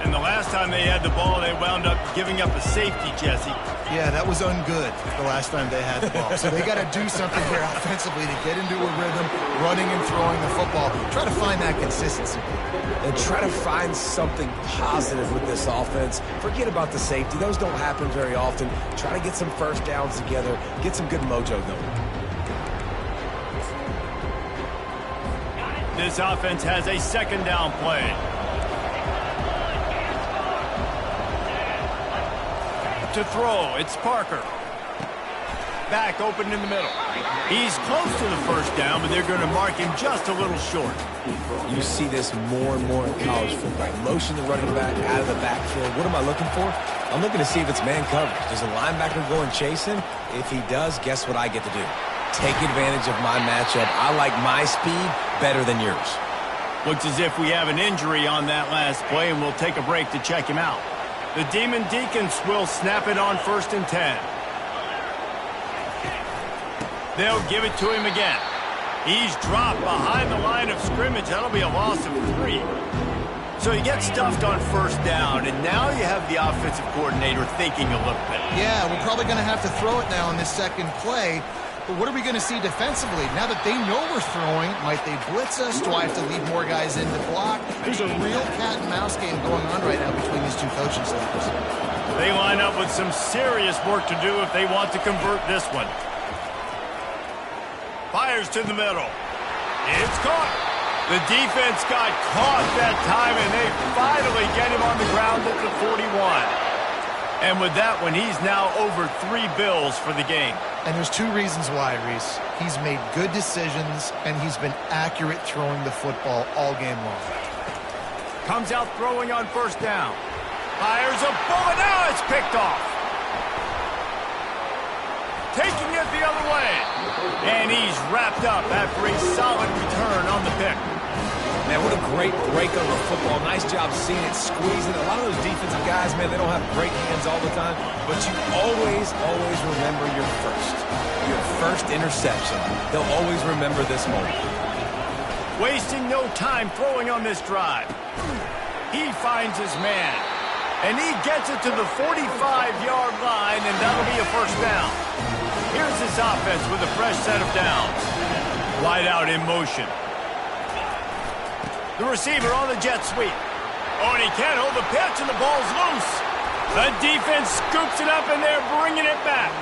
And the last time they had the ball, they wound up giving up a safety, Jesse. Yeah, that was ungood the last time they had the ball. So they got to do something here offensively to get into a rhythm, running and throwing the football. Try to find that consistency. And try to find something positive with this offense. Forget about the safety. Those don't happen very often. Try to get some first downs together, get some good mojo going. This offense has a second down play. To throw, it's Parker. Back open in the middle. He's close to the first down, but they're going to mark him just a little short. You see this more and more in college football. Motion the running back out of the backfield. What am I looking for? I'm looking to see if it's man coverage. Does a linebacker go and chase him? If he does, guess what I get to do? Take advantage of my matchup. I like my speed better than yours. Looks as if we have an injury on that last play, and we'll take a break to check him out. The Demon Deacons will snap it on 1st and 10. They'll give it to him again. He's dropped behind the line of scrimmage. That'll be a loss of 3. So he gets stuffed on 1st down, and now you have the offensive coordinator thinking a little bit. Yeah, we're probably going to have to throw it now in this second play. But what are we going to see defensively? Now that they know we're throwing, might they blitz us? Do I have to leave more guys in to block? There's a real cat and mouse game going on right now between these two coaching staffs. They line up with some serious work to do if they want to convert this one. Fires to the middle. It's caught. The defense got caught that time, and they finally get him on the ground at the 41. And with that one, he's now over 3 bills for the game. And there's 2 reasons why, Reese. He's made good decisions, and he's been accurate throwing the football all game long. Comes out throwing on 1st down. Fires a bullet. Now it's picked off. Taking it the other way. And he's wrapped up after a solid return on the pick. Man, what a great break on the football. Nice job seeing it, squeezing. A lot of those defensive guys, man, they don't have great hands all the time, but you always remember your first interception. They'll always remember this moment. Wasting no time throwing on this drive. He finds his man, and he gets it to the 45-yard line, and that'll be a 1st down. Here's this offense with a fresh set of downs. Wide out in motion. The receiver on the jet sweep. Oh, and he can't hold the pitch, and the ball's loose. The defense scoops it up, and they're bringing it back.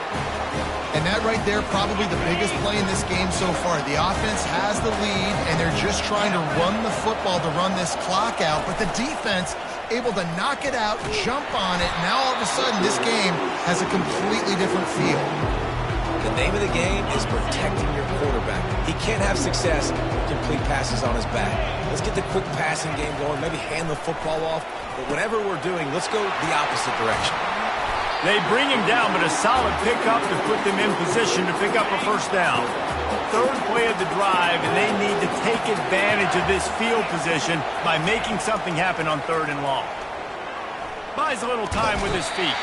And that right there, probably the biggest play in this game so far. The offense has the lead, and they're just trying to run the football to run this clock out. But the defense able to knock it out, jump on it. Now all of a sudden, this game has a completely different feel. The name of the game is protecting your quarterback. He can't have success with complete passes on his back. Let's get the quick passing game going, maybe hand the football off. But whatever we're doing, let's go the opposite direction. They bring him down, but a solid pickup to put them in position to pick up a first down. Third play of the drive, and they need to take advantage of this field position by making something happen on 3rd and long. Buys a little time with his feet.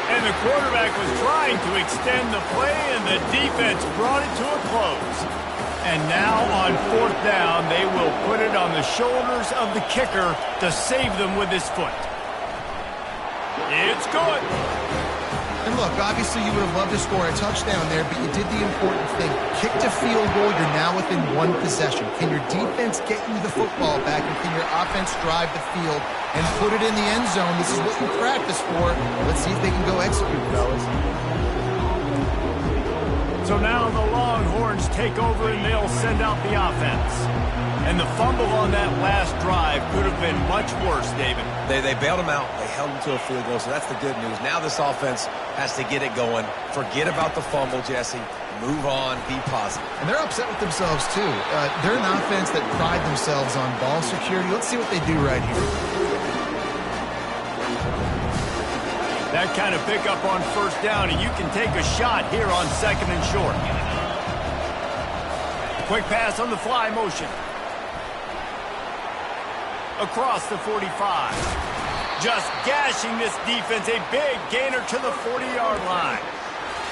And the quarterback was trying to extend the play, and the defense brought it to a close. And now on 4th down, they will put it on the shoulders of the kicker to save them with his foot. It's good. And look, obviously you would have loved to score a touchdown there, but you did the important thing. Kicked a field goal, you're now within 1 possession. Can your defense get you the football back, and can your offense drive the field and put it in the end zone? This is what you practice for. Let's see if they can go execute, fellas. So now the Longhorns take over, and they'll send out the offense. And the fumble on that last drive could have been much worse, David. They bailed him out. They held him to a field goal, so that's the good news. Now this offense has to get it going. Forget about the fumble, Jesse. Move on. Be positive. And they're upset with themselves, too. They're an offense that pride themselves on ball security. Let's see what they do right here. That kind of pickup on 1st down, and you can take a shot here on 2nd and short. Quick pass on the fly motion. Across the 45. Just gashing this defense. A big gainer to the 40-yard line.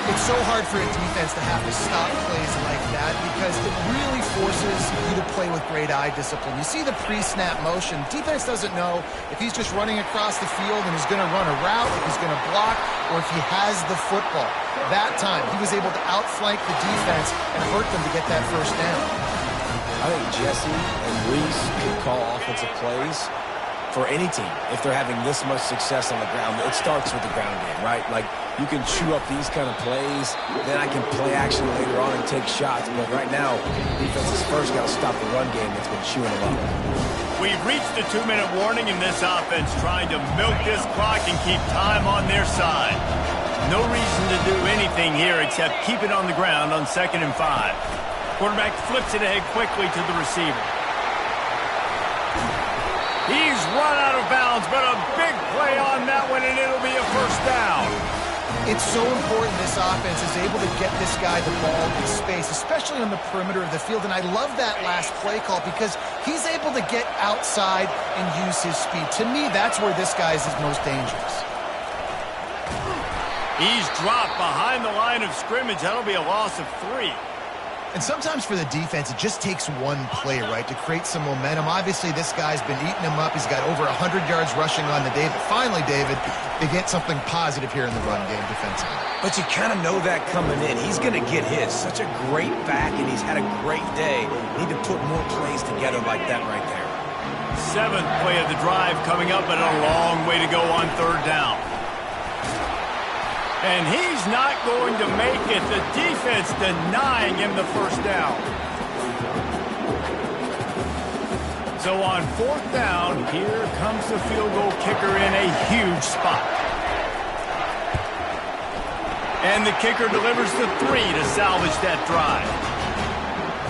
It's so hard for a defense to have to stop plays like that because it really forces you to play with great eye discipline. You see the pre-snap motion. Defense doesn't know if he's just running across the field and he's going to run a route, if he's going to block, or if he has the football. That time, he was able to outflank the defense and hurt them to get that first down. I think Jesse and Reese can call offensive plays for any team if they're having this much success on the ground. It starts with the ground game, right? Like, you can chew up these kind of plays, then I can play action later on and take shots. But right now, defense is first got to stop the run game that's been chewing them up. We've reached the 2-minute warning in this offense, trying to milk this clock and keep time on their side. No reason to do anything here except keep it on the ground on 2nd and 5. Quarterback flips it ahead quickly to the receiver. He's run out of bounds, but a big play on that one, and it'll be a first down. It's so important this offense is able to get this guy the ball in space, especially on the perimeter of the field. And I love that last play call because he's able to get outside and use his speed. To me, that's where this guy is most dangerous. He's dropped behind the line of scrimmage. That'll be a loss of 3. And sometimes for the defense, it just takes one play, right, to create some momentum. Obviously, this guy's been eating him up. He's got over 100 yards rushing on the day. But finally, David, they get something positive here in the run game defensively. But you kind of know that coming in. He's going to get his. Such a great back, and he's had a great day. Need to put more plays together like that right there. 7th play of the drive coming up, but a long way to go on 3rd down. And he's not going to make it. The defense denying him the first down. So on 4th down, here comes the field goal kicker in a huge spot. And the kicker delivers the 3 to salvage that drive.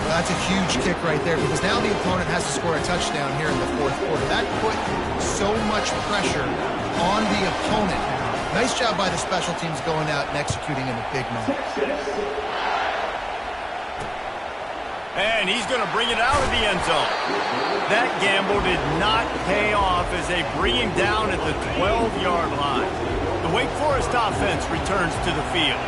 Well, that's a huge kick right there because now the opponent has to score a touchdown here in the 4th quarter. That put so much pressure on the opponent now. Nice job by the special teams going out and executing in a big moment. And he's going to bring it out of the end zone. That gamble did not pay off as they bring him down at the 12-yard line. The Wake Forest offense returns to the field.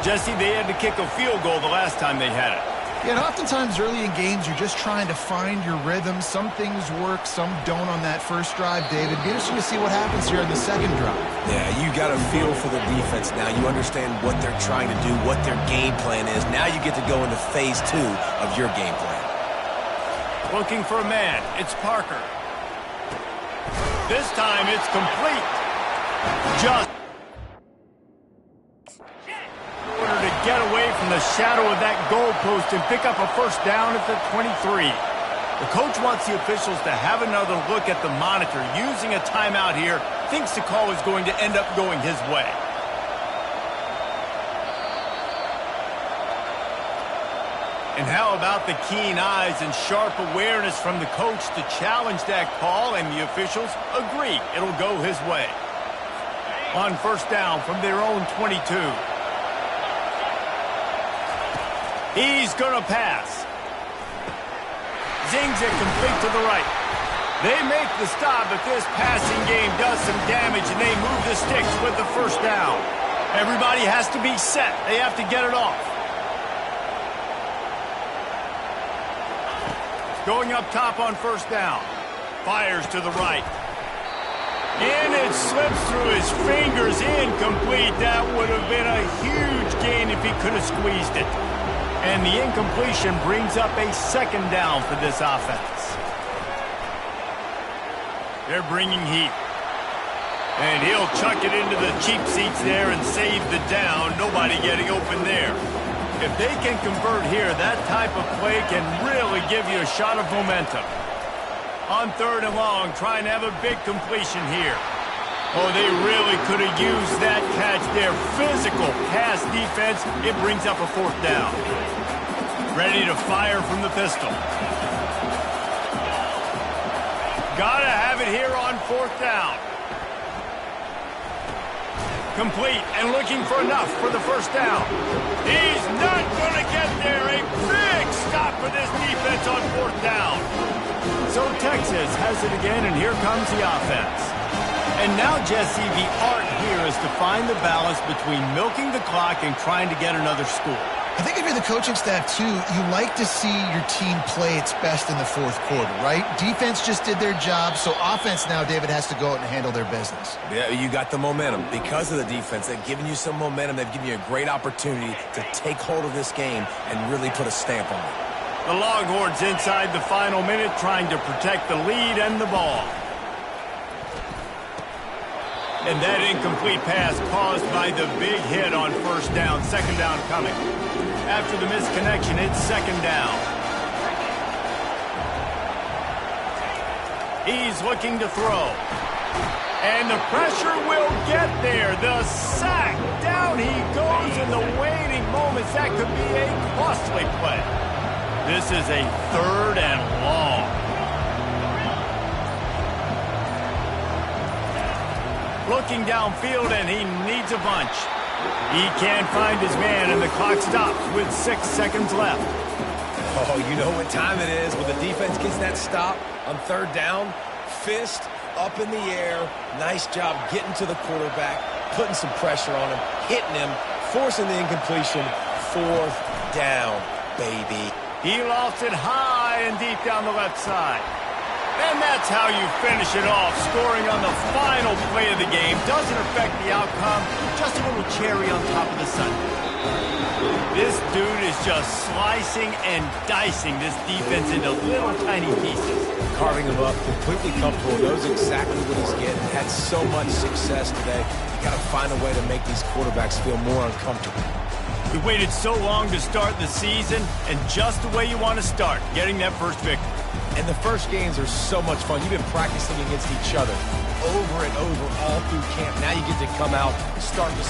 Jesse, they had to kick a field goal the last time they had it. Yeah, and oftentimes early in games, you're just trying to find your rhythm. Some things work, some don't on that first drive, David. Be interesting to see what happens here in the second drive. Yeah, you got a feel for the defense now. You understand what they're trying to do, what their game plan is. Now you get to go into phase 2 of your game plan. Looking for a man. It's Parker. This time it's complete. Just to get away from the shadow of that goalpost and pick up a first down at the 23. The coach wants the officials to have another look at the monitor. Using a timeout here, thinks the call is going to end up going his way. And how about the keen eyes and sharp awareness from the coach to challenge that call, and the officials agree it'll go his way. on first down from their own 22. He's going to pass. Zings it complete to the right. They make the stop, but this passing game does some damage, and they move the sticks with the first down. Everybody has to be set. They have to get it off. Going up top on first down. Fires to the right. And it slips through his fingers, incomplete. That would have been a huge gain if he could have squeezed it. And the incompletion brings up a second down for this offense. They're bringing heat. And he'll chuck it into the cheap seats there and save the down. Nobody getting open there. If they can convert here, that type of play can really give you a shot of momentum. On third and long, trying to have a big completion here. Oh, they really could have used that catch there. Physical pass defense. It brings up a fourth down. Ready to fire from the pistol. Gotta have it here on fourth down. Complete and looking for enough for the first down. He's not going to get there. A big stop for this defense on fourth down. So Texas has it again, and here comes the offense. And now, Jesse, the art here is to find the balance between milking the clock and trying to get another score. I think if you're the coaching staff, too, you like to see your team play its best in the fourth quarter, right? Defense just did their job, so offense now, David, has to go out and handle their business. Yeah, you got the momentum. Because of the defense, they've given you some momentum. They've given you a great opportunity to take hold of this game and really put a stamp on it. The Longhorns inside the final minute trying to protect the lead and the ball. And that incomplete pass caused by the big hit on first down. Second down coming. After the misconnection, it's second down. He's looking to throw. And the pressure will get there. The sack. Down he goes in the waning moments. That could be a costly play. This is a third and long. Looking downfield, and he needs a bunch. He can't find his man, and the clock stops with 6 seconds left. Oh, you know what time it is. When the defense gets that stop on third down, fist up in the air. Nice job getting to the quarterback, putting some pressure on him, hitting him, forcing the incompletion. Fourth down, baby. He lost it high and deep down the left side. And that's how you finish it off. Scoring on the final play of the game doesn't affect the outcome. Just a little cherry on top of the sundae. This dude is just slicing and dicing this defense into little tiny pieces. Carving him up, completely comfortable. Knows exactly what he's getting. Had so much success today. You got to find a way to make these quarterbacks feel more uncomfortable. We waited so long to start the season, and just the way you want to start, getting that first victory. And the first games are so much fun. You've been practicing against each other over and over all through camp. Now you get to come out, start the season.